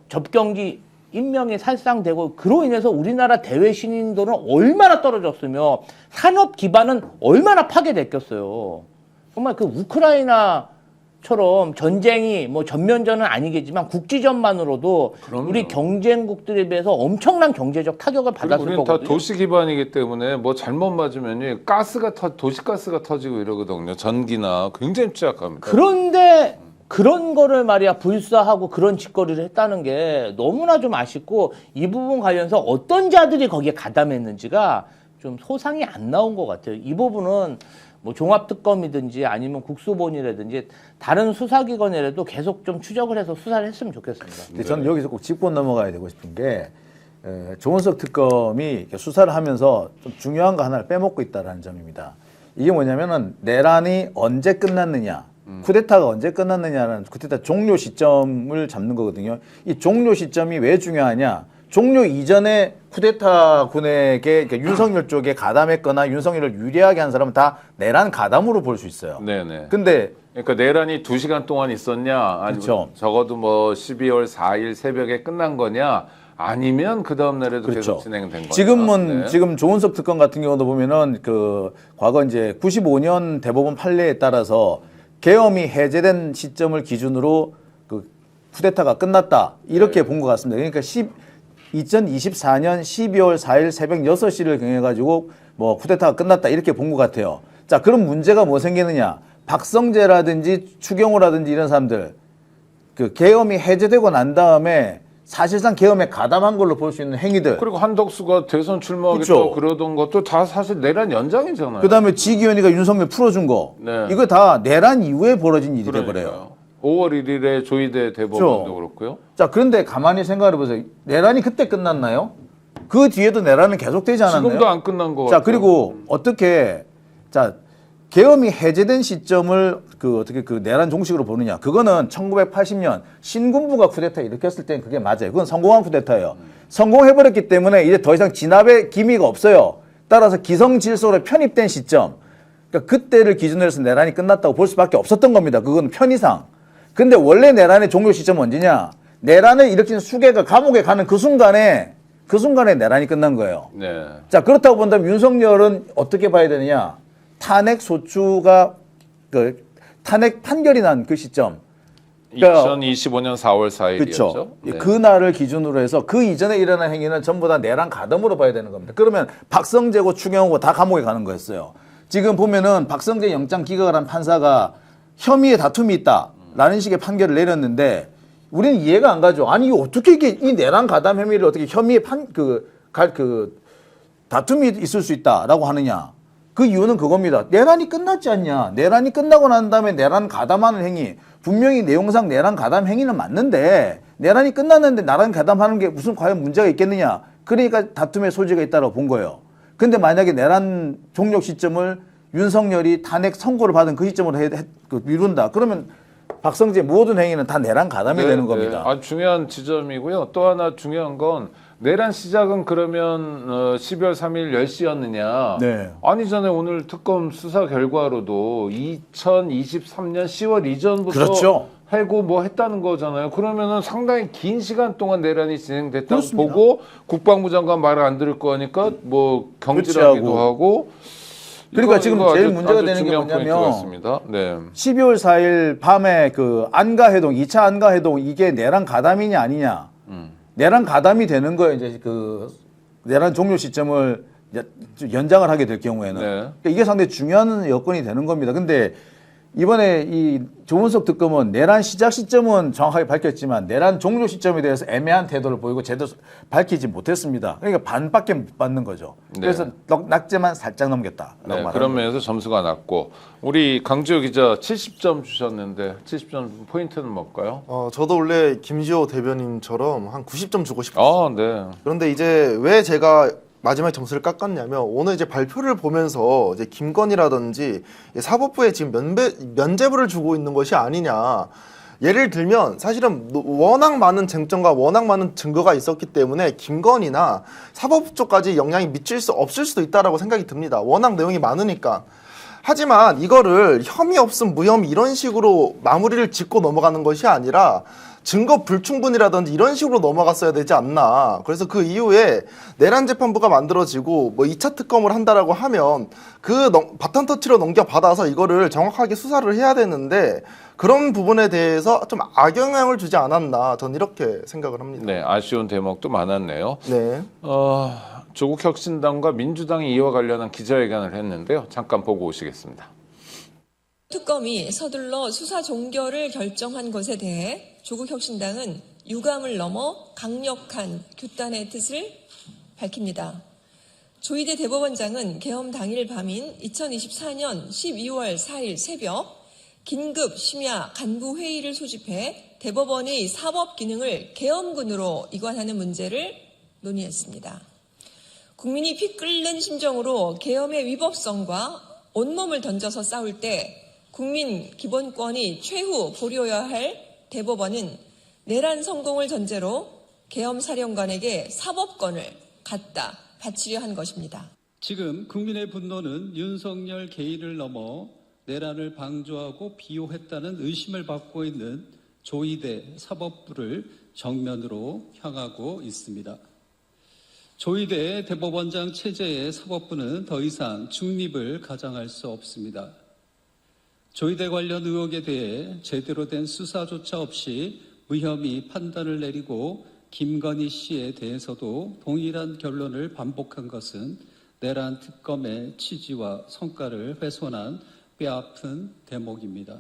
접경지 인명이 살상되고 그로 인해서 우리나라 대외 신인도는 얼마나 떨어졌으며 산업 기반은 얼마나 파괴됐겠어요. 정말 그 우크라이나처럼 전쟁이 뭐 전면전은 아니겠지만 국지전만으로도 그럼요. 우리 경쟁국들에 비해서 엄청난 경제적 타격을 그리고 받았을 우리는 다 거거든요. 도시 기반이기 때문에 뭐 잘못 맞으면 도시가스가 터지고 이러거든요. 전기나 굉장히 취약합니다. 그런데 그런 거를 말이야 불사하고 그런 짓거리를 했다는 게 너무나 좀 아쉽고 이 부분 관련해서 어떤 자들이 거기에 가담했는지가 좀 소상이 안 나온 것 같아요. 이 부분은 뭐 종합특검이든지 아니면 국수본이라든지 다른 수사기관이라도 계속 좀 추적을 해서 수사를 했으면 좋겠습니다. 근데 저는 여기서 꼭 짚고 넘어가야 되고 싶은 게 조은석 특검이 수사를 하면서 좀 중요한 거 하나를 빼먹고 있다는 점입니다. 이게 뭐냐면은 내란이 언제 끝났느냐, 쿠데타가 언제 끝났느냐는 쿠데타 종료 시점을 잡는 거거든요. 이 종료 시점이 왜 중요하냐? 종료 이전에 쿠데타군에게 그러니까 윤석열 쪽에 가담했거나 윤석열을 유리하게 한 사람은 다 내란 가담으로 볼 수 있어요. 네네. 근데 그러니까 내란이 2시간 동안 있었냐, 아니면 그렇죠. 적어도 뭐 12월 4일 새벽에 끝난 거냐, 아니면 그 다음 날에도 그렇죠. 계속 진행된 거냐. 지금은 네. 지금 조은석 특검 같은 경우도 보면은 그 과거 이제 95년 대법원 판례에 따라서 계엄이 해제된 시점을 기준으로 그 쿠데타가 끝났다 이렇게 네. 본 것 같습니다. 그러니까 2024년 12월 4일 새벽 6시를 경해 가지고 뭐 쿠데타가 끝났다 이렇게 본 것 같아요. 자, 그럼 문제가 뭐 생기느냐? 박성재라든지 추경호라든지 이런 사람들 그 계엄이 해제되고 난 다음에 사실상 계엄에 가담한 걸로 볼 수 있는 행위들. 그리고 한덕수가 대선 출마하겠다고 그렇죠. 그러던 것도 다 사실 내란 연장이잖아요. 그다음에 지기현이가 윤석열 풀어준 거. 네. 이거 다 내란 이후에 벌어진 일이 돼버려요. 그러니까요. 5월 1일에 조희대 대법원도 그렇죠. 그렇고요. 자, 그런데 가만히 생각해 보세요. 내란이 그때 끝났나요? 그 뒤에도 내란은 계속되지 않았나요? 지금도 안 끝난 거 자, 같아요. 그리고 어떻게 자 계엄이 해제된 시점을 어떻게 그 내란 종식으로 보느냐? 그거는 1980년 신군부가 쿠데타 일으켰을 땐 그게 맞아요. 그건 성공한 쿠데타예요. 성공해버렸기 때문에 이제 더 이상 진압의 기미가 없어요. 따라서 기성질서로 편입된 시점, 그러니까 그때를 기준으로 해서 내란이 끝났다고 볼 수밖에 없었던 겁니다. 그건 편의상. 근데 원래 내란의 종료 시점은 언제냐? 내란을 일으킨 수괴가 감옥에 가는 그 순간에 내란이 끝난 거예요. 네. 자, 그렇다고 본다면 윤석열은 어떻게 봐야 되느냐? 탄핵 소추가 탄핵 판결이 난 그 시점. 2025년 4월 4일이었죠. 그렇죠. 그 날을 기준으로 해서 그 이전에 일어난 행위는 전부 다 내란 가담으로 봐야 되는 겁니다. 그러면 박성재고 추경호고 다 감옥에 가는 거였어요. 지금 보면은 박성재 영장 기각을 한 판사가 혐의의 다툼이 있다라는 식의 판결을 내렸는데 우리는 이해가 안 가죠. 아니, 어떻게 이 내란 가담 혐의를 어떻게 혐의의 다툼이 있을 수 있다라고 하느냐. 그 이유는 그겁니다. 내란이 끝났지 않냐. 내란이 끝나고 난 다음에 내란 가담하는 행위. 분명히 내용상 내란 가담 행위는 맞는데 내란이 끝났는데 내란 가담하는 게 무슨 과연 문제가 있겠느냐. 그러니까 다툼의 소지가 있다고 본 거예요. 근데 만약에 내란 종료 시점을 윤석열이 탄핵 선고를 받은 그 시점으로 미룬다. 그러면 박성재 모든 행위는 다 내란 가담이 되는 겁니다. 아주 중요한 지점이고요. 또 하나 중요한 건 내란 시작은 그러면 12월 3일 10시였느냐. 네. 아니잖아요. 오늘 특검 수사 결과로도 2023년 10월 이전부터 그렇죠. 해고 뭐 했다는 거잖아요. 그러면은 상당히 긴 시간 동안 내란이 진행됐다고 그렇습니다. 보고 국방부 장관 말을 안 들을 거니까 뭐 경질하기도 하고. 그러니까 지금 제일 아주 문제가 되는 게 중요한 뭐냐면 포인트가 있습니다. 네. 12월 4일 밤에 그 안가해동, 2차 안가해동 이게 내란 가담이냐 아니냐. 내란 가담이 되는 거예요. 이제 그 내란 종료 시점을 이제 연장을 하게 될 경우에는. 네. 그러니까 이게 상당히 중요한 여건이 되는 겁니다. 근데 이번에 이 조은석 특검은 내란 시작 시점은 정확하게 밝혔지만 내란 종료 시점에 대해서 애매한 태도를 보이고 제대로 밝히지 못했습니다. 그러니까 반밖에 못 받는 거죠. 네. 그래서 낙제만 살짝 넘겼다라고 네, 말합니다. 그런 면에서 점수가 낮고 우리 강지호 기자 70점 주셨는데 70점 포인트는 뭘까요? 저도 원래 김지호 대변인처럼 한 90점 주고 싶었어요. 아, 네. 그런데 이제 왜 제가 마지막에 점수를 깎았냐면 오늘 이제 발표를 보면서 이제 김건희라든지 사법부에 지금 면죄부를 주고 있는 것이 아니냐. 예를 들면 사실은 워낙 많은 쟁점과 워낙 많은 증거가 있었기 때문에 김건희나 사법부 쪽까지 영향이 미칠 수 없을 수도 있다라고 생각이 듭니다. 워낙 내용이 많으니까. 하지만 이거를 혐의 없음 무혐의 이런 식으로 마무리를 짓고 넘어가는 것이 아니라 증거 불충분이라든지 이런 식으로 넘어갔어야 되지 않나. 그래서 그 이후에 내란 재판부가 만들어지고 뭐 2차 특검을 한다라고 하면 그 바ton 터치로 넘겨받아서 이거를 정확하게 수사를 해야 되는데 그런 부분에 대해서 좀 악영향을 주지 않았나. 전 이렇게 생각을 합니다. 네, 아쉬운 대목도 많았네요. 네. 조국 혁신당과 민주당이 이와 관련한 기자회견을 했는데요. 잠깐 보고 오시겠습니다. 특검이 서둘러 수사 종결을 결정한 것에 대해 조국 혁신당은 유감을 넘어 강력한 규탄의 뜻을 밝힙니다. 조희대 대법원장은 계엄 당일 밤인 2024년 12월 4일 새벽 긴급 심야 간부 회의를 소집해 대법원의 사법 기능을 계엄군으로 이관하는 문제를 논의했습니다. 국민이 피 끓는 심정으로 계엄의 위법성과 온몸을 던져서 싸울 때 국민 기본권이 최후 보려야 할 대법원은 내란 성공을 전제로 계엄 사령관에게 사법권을 갖다 바치려 한 것입니다. 지금 국민의 분노는 윤석열 개인을 넘어 내란을 방조하고 비호했다는 의심을 받고 있는 조희대 사법부를 정면으로 향하고 있습니다. 조희대 대법원장 체제의 사법부는 더 이상 중립을 가장할 수 없습니다. 조희대 관련 의혹에 대해 제대로 된 수사조차 없이 무혐의 판단을 내리고 김건희 씨에 대해서도 동일한 결론을 반복한 것은 내란 특검의 취지와 성과를 훼손한 뼈아픈 대목입니다.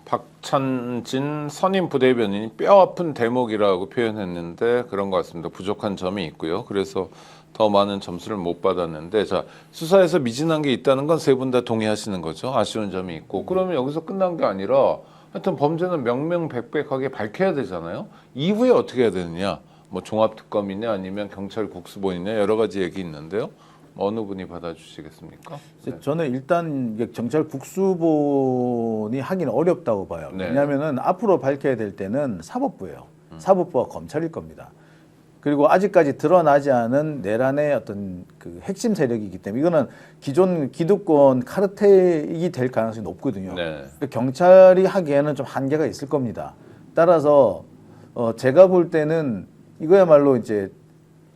박찬진 선임 부대변인이 뼈아픈 대목이라고 표현했는데 그런 것 같습니다. 부족한 점이 있고요. 그래서 더 많은 점수를 못 받았는데 자 수사에서 미진한 게 있다는 건 세 분 다 동의하시는 거죠. 아쉬운 점이 있고 그러면 여기서 끝난 게 아니라 하여튼 범죄는 명명백백하게 밝혀야 되잖아요. 이후에 어떻게 해야 되느냐 뭐 종합특검이냐 아니면 경찰 국수본이냐 여러 가지 얘기 있는데요. 어느 분이 받아주시겠습니까? 저는 일단 이게 경찰 국수본이 하기는 어렵다고 봐요. 네. 왜냐하면은 앞으로 밝혀야 될 때는 사법부예요. 사법부와 검찰일 겁니다. 그리고 아직까지 드러나지 않은 내란의 어떤 그 핵심 세력이기 때문에 이거는 기존 기득권 카르텔이 될 가능성이 높거든요. 네. 그러니까 경찰이 하기에는 좀 한계가 있을 겁니다. 따라서 제가 볼 때는 이거야말로 이제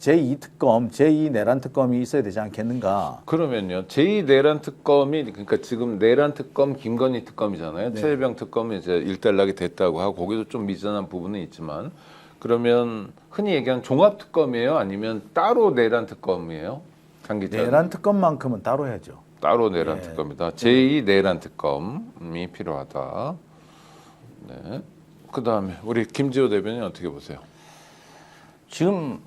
제2특검, 제2 내란 특검이 있어야 되지 않겠는가. 그러면요, 제2내란 특검이 그러니까 지금 내란 특검, 김건희 특검이잖아요. 최혜병 특검이 이제 일단락이 됐다고 하고 거기도 좀 미진한 부분은 있지만 그러면 흔히 얘기하는 종합 특검이에요, 아니면 따로 내란 특검이에요? 장 기자. 내란 특검만큼은 따로 해야죠. 따로 내란 특검이다. 제2 내란 특검이 필요하다. 네. 그다음에 우리 김지호 대변인 어떻게 보세요? 지금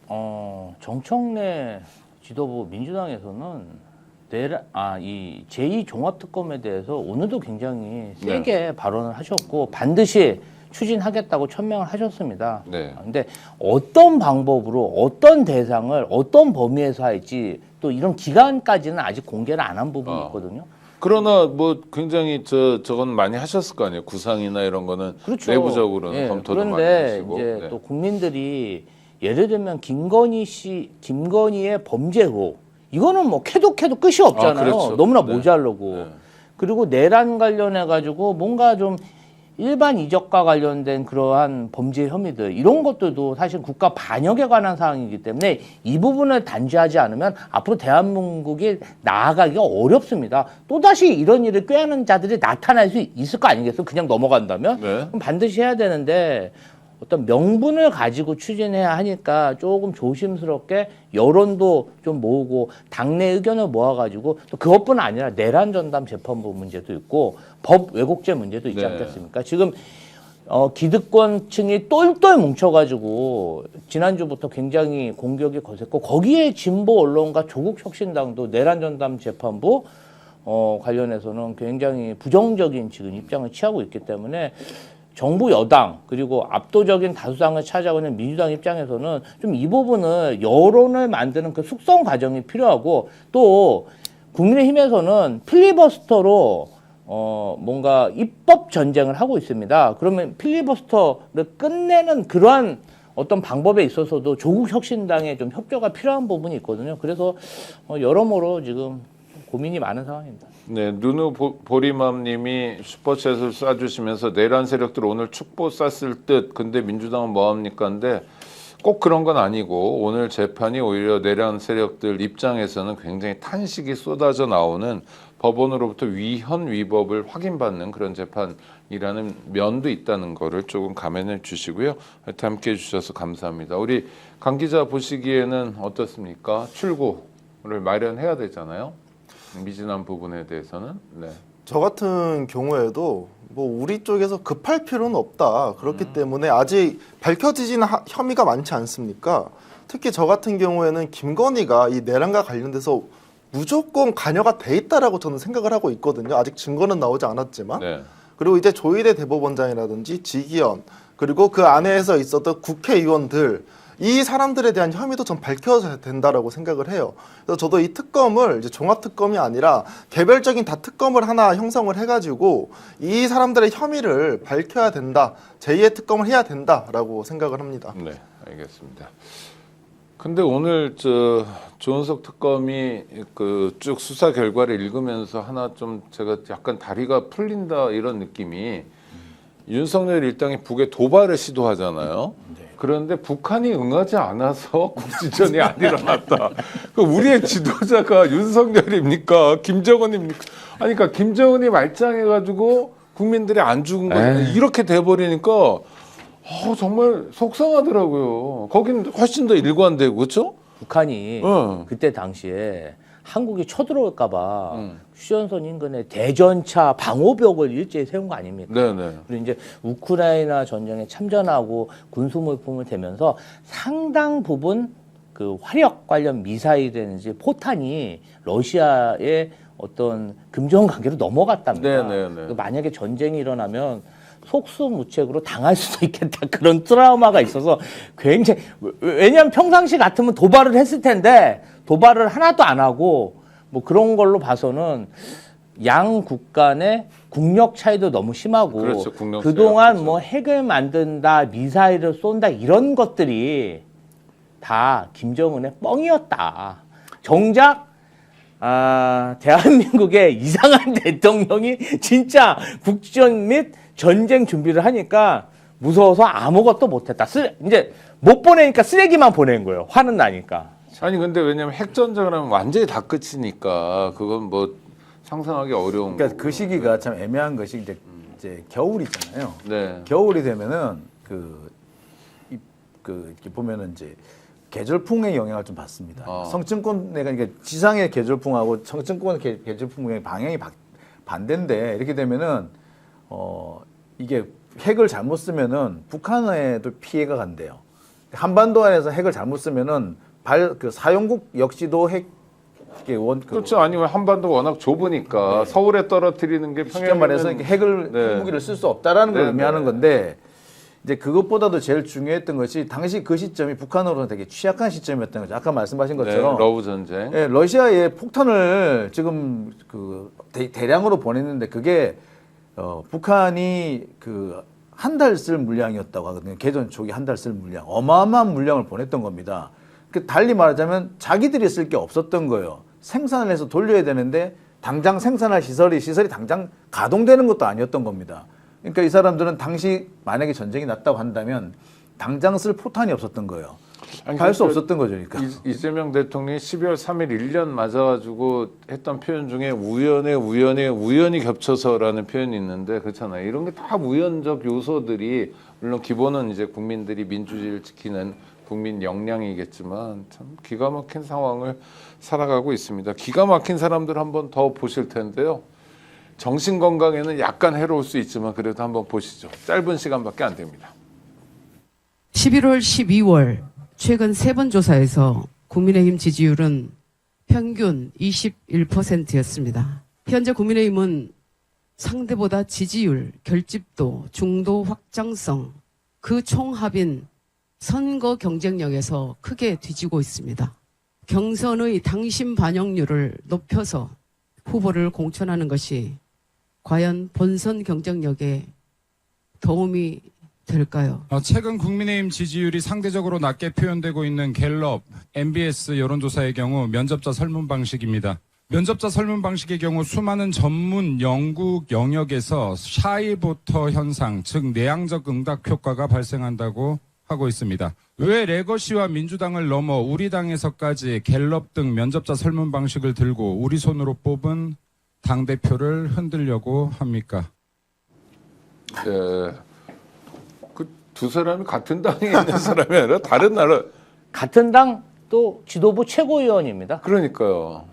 정청래 지도부 민주당에서는 이 제2 종합특검에 대해서 오늘도 굉장히 세게 발언을 하셨고 반드시 추진하겠다고 천명을 하셨습니다. 네. 근데 어떤 방법으로 어떤 대상을 어떤 범위에서 할지 또 이런 기간까지는 아직 공개를 안 한 부분이 있거든요. 그러나 뭐 굉장히 저건 많이 하셨을 거 아니에요. 구상이나 이런 거는 그렇죠. 내부적으로는 예, 검토도 많이 그런데 하시고. 이제 네. 또 국민들이 예를 들면 김건희의 범죄 의혹 이거는 뭐 캐도 끝이 없잖아요. 그렇죠. 너무나 네. 모자르고 네. 그리고 내란 관련해 가지고 뭔가 좀 일반 이적과 관련된 그러한 범죄 혐의들 이런 것들도 사실 국가 반역에 관한 사항이기 때문에 이 부분을 단죄하지 않으면 앞으로 대한민국이 나아가기가 어렵습니다. 또다시 이런 일을 꾀하는 자들이 나타날 수 있을 거 아니겠어요? 그냥 넘어간다면? 네. 그럼 반드시 해야 되는데 어떤 명분을 가지고 추진해야 하니까 조금 조심스럽게 여론도 좀 모으고 당내 의견을 모아가지고 또 그것뿐 아니라 내란 전담 재판부 문제도 있고 법 왜곡죄 문제도 있지 네. 않겠습니까? 지금 기득권층이 똘똘 뭉쳐가지고 지난주부터 굉장히 공격이 거셌고 거기에 진보 언론과 조국 혁신당도 내란 전담 재판부 관련해서는 굉장히 부정적인 지금 입장을 취하고 있기 때문에 정부 여당 그리고 압도적인 다수당을 차지하고 있는 민주당 입장에서는 좀 이 부분을 여론을 만드는 그 숙성 과정이 필요하고 또 국민의힘에서는 필리버스터로 뭔가 입법 전쟁을 하고 있습니다. 그러면 필리버스터를 끝내는 그러한 어떤 방법에 있어서도 조국 혁신당의 좀 협조가 필요한 부분이 있거든요. 그래서 여러모로 지금 고민이 많은 상황입니다. 네, 누누 보리맘님이 슈퍼챗을 쏴주시면서 내란 세력들 오늘 축보 쐈을 듯. 근데 민주당은 뭐합니까?인데 꼭 그런 건 아니고 오늘 재판이 오히려 내란 세력들 입장에서는 굉장히 탄식이 쏟아져 나오는 법원으로부터 위헌 위법을 확인받는 그런 재판이라는 면도 있다는 거를 조금 감안해 주시고요. 하여튼 함께해 주셔서 감사합니다. 우리 강 기자 보시기에는 어떻습니까? 출구를 마련해야 되잖아요. 미진한 부분에 대해서는. 네. 저 같은 경우에도 뭐 우리 쪽에서 급할 필요는 없다. 그렇기 때문에 아직 밝혀지지는 혐의가 많지 않습니까? 특히 저 같은 경우에는 김건희가 이 내란과 관련돼서 무조건 관여가 돼 있다라고 저는 생각을 하고 있거든요. 아직 증거는 나오지 않았지만. 네. 그리고 이제 조희대 대법원장이라든지 지기현 그리고 그 안에서 있었던 국회의원들 이 사람들에 대한 혐의도 좀 밝혀져야 된다라고 생각을 해요. 그래서 저도 이 특검을 이제 종합 특검이 아니라 개별적인 다 특검을 하나 형성을 해가지고 이 사람들의 혐의를 밝혀야 된다. 제2의 특검을 해야 된다라고 생각을 합니다. 네, 알겠습니다. 근데 오늘 조은석 특검이 그 쭉 수사 결과를 읽으면서 하나 좀 제가 약간 다리가 풀린다 이런 느낌이 윤석열 일당이 북에 도발을 시도하잖아요. 그런데 북한이 응하지 않아서 국지전이 안 일어났다. 그 우리의 지도자가 윤석열입니까? 김정은입니까? 아니, 그러니까 김정은이 말짱해가지고 국민들이 안 죽은 거 이렇게 돼버리니까 정말 속상하더라고요. 거긴 훨씬 더 일관되고 그렇죠? 북한이 그때 당시에 한국이 쳐들어올까봐 휴전선 인근에 대전차 방호벽을 일제히 세운 거 아닙니까? 네네. 그리고 이제 우크라이나 전쟁에 참전하고 군수물품을 대면서 상당 부분 그 화력 관련 미사일이라든지 포탄이 러시아의 어떤 금전 관계로 넘어갔답니다. 네네네. 만약에 전쟁이 일어나면 속수무책으로 당할 수도 있겠다. 그런 트라우마가 있어서 굉장히, 왜냐하면 평상시 같으면 도발을 했을 텐데 도발을 하나도 안 하고 뭐 그런 걸로 봐서는 양국 간의 국력 차이도 너무 심하고 그렇죠, 국력 그동안 차이가 뭐 핵을 만든다, 미사일을 쏜다 이런 것들이 다 김정은의 뻥이었다. 정작 대한민국의 이상한 대통령이 진짜 국전 및 전쟁 준비를 하니까 무서워서 아무것도 못했다. 이제 못 보내니까 쓰레기만 보낸 거예요. 화는 나니까. 아니 근데 왜냐면 핵전쟁을 하면 완전히 다 끝이니까 그건 뭐 상상하기 어려운 그러니까 거고. 그 시기가 참 애매한 것이 이제 겨울이잖아요. 네. 겨울이 되면은 이렇게 보면은 이제 계절풍의 영향을 좀 받습니다. 성층권 내가 이게 지상의 계절풍하고 성층권 계절풍의 방향이 반대인데 이렇게 되면은 이게 핵을 잘못 쓰면은 북한에도 피해가 간대요. 한반도 안에서 핵을 잘못 쓰면은 사용국 역시도 핵 그렇죠. 아니면 한반도가 워낙 좁으니까 서울에 떨어뜨리는 게 쉽게 말해서 평양에는 핵을 네. 핵무기를 쓸 수 없다라는 걸 네, 의미하는 네. 건데 이제 그것보다도 제일 중요했던 것이 당시 그 시점이 북한으로는 되게 취약한 시점이었던 거죠. 아까 말씀하신 것처럼 네, 러브 전쟁. 예, 러시아에 폭탄을 지금 대량으로 보냈는데 그게 북한이 한 달 쓸 물량이었다고 하거든요. 개전 초기 한 달 쓸 물량, 어마어마한 물량을 보냈던 겁니다. 달리 말하자면 자기들이 쓸 게 없었던 거예요. 생산을 해서 돌려야 되는데 당장 생산할 시설이 당장 가동되는 것도 아니었던 겁니다. 그러니까 이 사람들은 당시 만약에 전쟁이 났다고 한다면 당장 쓸 포탄이 없었던 거예요. 할 수 없었던 거죠. 그러니까. 이재명 대통령이 12월 3일 1년 맞아가지고 했던 표현 중에 우연히 겹쳐서라는 표현이 있는데 그렇잖아요. 이런 게 다 우연적 요소들이 물론 기본은 이제 국민들이 민주주의를 지키는 국민 역량이겠지만 참 기가 막힌 상황을 살아가고 있습니다. 기가 막힌 사람들 한번 더 보실 텐데요. 정신 건강에는 약간 해로울 수 있지만 그래도 한번 보시죠. 짧은 시간밖에 안 됩니다. 11월, 12월 최근 3번 조사에서 국민의힘 지지율은 평균 21%였습니다. 현재 국민의힘은 상대보다 지지율, 결집도, 중도 확장성, 그 총합인 선거 경쟁력에서 크게 뒤지고 있습니다. 경선의 당심 반영률을 높여서 후보를 공천하는 것이 과연 본선 경쟁력에 도움이 될까요? 최근 국민의힘 지지율이 상대적으로 낮게 표현되고 있는 갤럽, MBS 여론조사의 경우 면접자 설문 방식입니다. 면접자 설문 방식의 경우 수많은 전문 영국 영역에서 샤이보터 현상, 즉 내향적 응답 효과가 발생한다고 하고 있습니다. 왜 레거시와 민주당을 넘어 우리 당에서까지 갤럽 등 면접자 설문 방식을 들고 우리 손으로 뽑은 당대표를 흔들려고 합니까? 네. 그 두 사람이 같은 당에 있는 사람이 아니라 다른 나라. 같은 당 또 지도부 최고위원입니다. 그러니까요.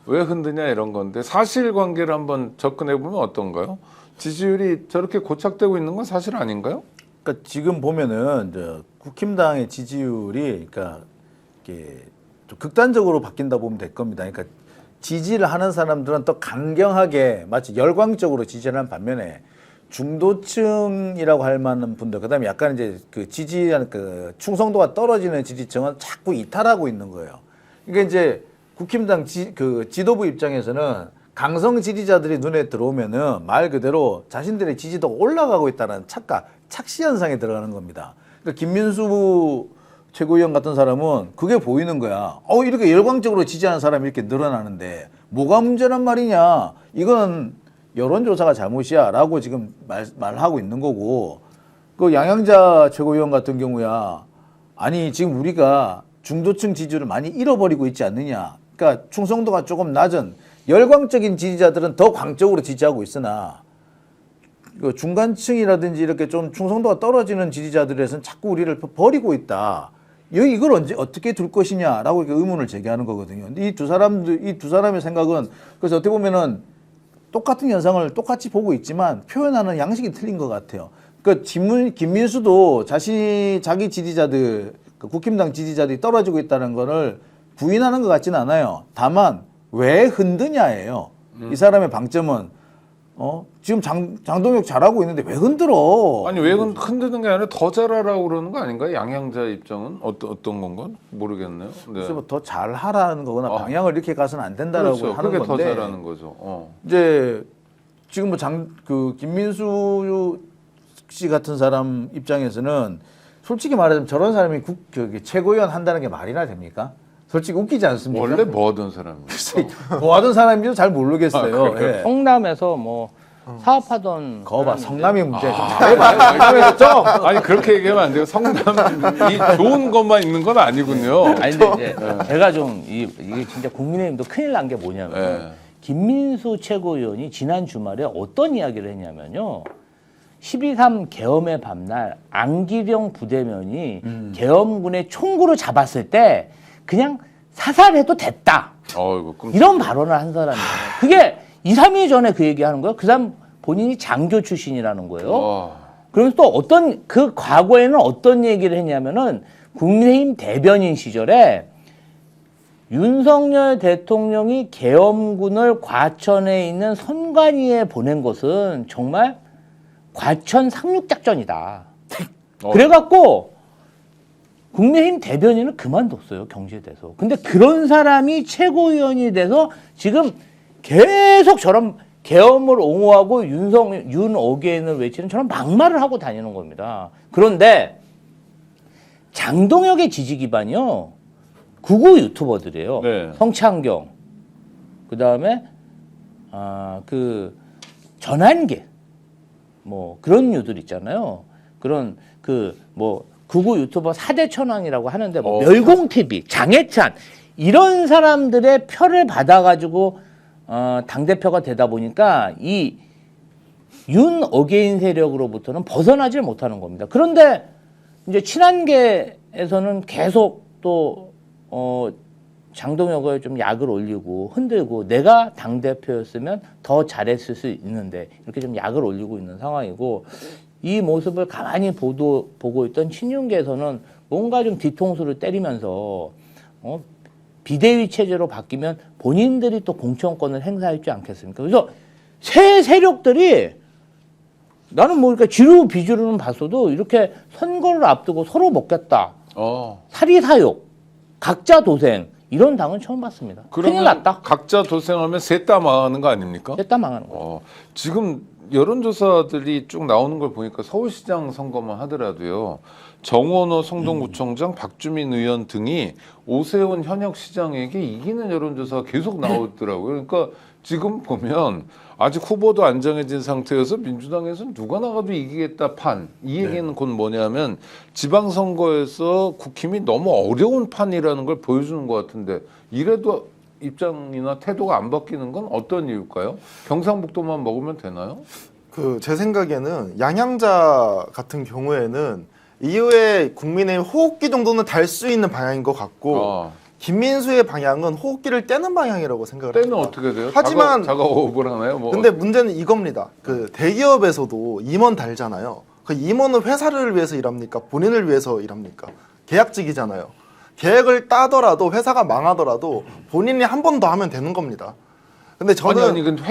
왜 흔드냐 이런 건데 사실관계를 한번 접근해 보면 어떤가요? 지지율이 저렇게 고착되고 있는 건 사실 아닌가요? 그러니까 지금 보면은 국힘당의 지지율이 그러니까 이게 좀 극단적으로 바뀐다 보면 될 겁니다. 그러니까 지지를 하는 사람들은 또 강경하게 마치 열광적으로 지지를 하는 반면에 중도층이라고 할 만한 분들, 그다음에 약간 이제 지지하는 충성도가 떨어지는 지지층은 자꾸 이탈하고 있는 거예요. 그러니까 이제 국힘당 지도부 입장에서는 강성 지지자들이 눈에 들어오면은 말 그대로 자신들의 지지도가 올라가고 있다는 착시 현상에 들어가는 겁니다. 그러니까 김민수 최고위원 같은 사람은 그게 보이는 거야. 이렇게 열광적으로 지지하는 사람이 이렇게 늘어나는데 뭐가 문제란 말이냐. 이건 여론조사가 잘못이야 라고 지금 말하고 있는 거고, 그 양양자 최고위원 같은 경우야, 아니 지금 우리가 중도층 지지율을 많이 잃어버리고 있지 않느냐. 그러니까 충성도가 조금 낮은 열광적인 지지자들은 더 광적으로 지지하고 있으나 중간층이라든지 이렇게 좀 충성도가 떨어지는 지지자들에서는 자꾸 우리를 버리고 있다. 이걸 어떻게 둘 것이냐라고 이렇게 의문을 제기하는 거거든요. 이 두 사람의 생각은 그래서 어떻게 보면은 똑같은 현상을 똑같이 보고 있지만 표현하는 양식이 틀린 것 같아요. 그러니까 김민수도 자기 지지자들, 국힘당 지지자들이 떨어지고 있다는 거를 부인하는 것 같지는 않아요. 다만 왜 흔드냐예요. 이 사람의 방점은 지금 장동혁 잘하고 있는데 왜 흔들어? 아니 왜 흔드는 게 아니라 더 잘하라고 그러는 거 아닌가요? 양양자 입장은 어떤 건가 모르겠네요. 네. 그래서 뭐 더 잘하라는 거거나 방향을 이렇게 가서는 안 된다라고 그렇죠. 하는 그게 건데. 더 잘하는 거죠. 이제 지금 뭐 김민수 씨 같은 사람 입장에서는 솔직히 말하자면 저런 사람이 최고위원 한다는 게 말이나 됩니까? 솔직히 웃기지 않습니까? 원래 뭐 하던 사람입니까? 뭐 하던 사람인지도 잘 모르겠어요. 예. 성남에서 뭐 사업하던 거봐 성남이 문제 좀 아, 잘해봐. 좀. 아니 그렇게 얘기하면 안 돼요. 성남이 좋은 것만 있는 건 아니군요. 아니 근데 이제 제가 좀 이게 진짜 국민의힘도 큰일 난 게 뭐냐면 네. 김민수 최고위원이 지난 주말에 어떤 이야기를 했냐면요. 12.3 계엄의 밤날 안기령 부대면이 계엄군의 총구를 잡았을 때 그냥 사살해도 됐다. 이런 발언을 한 사람이에요. 그게 2, 3일 전에 그 얘기하는 거예요. 그 사람 본인이 장교 출신이라는 거예요. 그러면서 또 그 과거에는 어떤 얘기를 했냐면은 국민의힘 대변인 시절에 윤석열 대통령이 계엄군을 과천에 있는 선관위에 보낸 것은 정말 과천 상륙작전이다. 그래갖고 국민의힘 대변인을 그만뒀어요. 경제돼서. 근데 그런 사람이 최고위원이 돼서 지금 계속 저런 계엄을 옹호하고 윤 어게인을 외치는 저런 막말을 하고 다니는 겁니다. 그런데 장동혁의 지지 기반이요. 구구 유튜버들이에요. 네. 성창경, 그 다음에 그 전한계, 뭐 그런 유들 있잖아요. 그런 구구 유튜버 4대 천왕이라고 하는데 뭐 멸공TV, 장해찬 이런 사람들의 표를 받아가지고 당대표가 되다 보니까 이 윤 어게인 세력으로부터는 벗어나질 못하는 겁니다. 그런데 이제 친한계에서는 계속 또 장동혁을 좀 약을 올리고 흔들고 내가 당대표였으면 더 잘했을 수 있는데 이렇게 좀 약을 올리고 있는 상황이고 이 모습을 가만히 보고 있던 친윤계에서는 뭔가 좀 뒤통수를 때리면서 비대위 체제로 바뀌면 본인들이 또 공천권을 행사할 줄 않겠습니까? 그래서 새 세력들이 나는 뭐 이렇게 지루 비주류는 봤어도 이렇게 선거를 앞두고 서로 먹겠다. 사리사욕, 각자 도생 이런 당은 처음 봤습니다. 큰일 났다. 각자 도생하면 셋 다 망하는 거 아닙니까? 셋 다 망하는 거죠. 지금 여론조사들이 쭉 나오는 걸 보니까 서울시장 선거만 하더라도요. 정원호 성동구청장, 박주민 의원 등이 오세훈 현역 시장에게 이기는 여론조사가 계속 나오더라고요. 그러니까 지금 보면 아직 후보도 안 정해진 상태여서 민주당에서는 누가 나가도 이기겠다 판. 이 얘기는 곧 뭐냐면 지방선거에서 국힘이 너무 어려운 판이라는 걸 보여주는 것 같은데 이래도 입장이나 태도가 안 바뀌는 건 어떤 이유일까요? 경상북도만 먹으면 되나요? 제 생각에는 양양자 같은 경우에는 이후에 국민의힘 호흡기 정도는 달 수 있는 방향인 것 같고 김민수의 방향은 호흡기를 떼는 방향이라고 생각을 때는 합니다. 어떻게 돼요? 하지만 자가 호흡을 하나요? 근데 문제는 이겁니다. 대기업에서도 임원 달잖아요. 그 임원은 회사를 위해서 일합니까? 본인을 위해서 일합니까? 계약직이잖아요. 계획을 따더라도 회사가 망하더라도 본인이 한 번 더 하면 되는 겁니다. 근데 저는 근데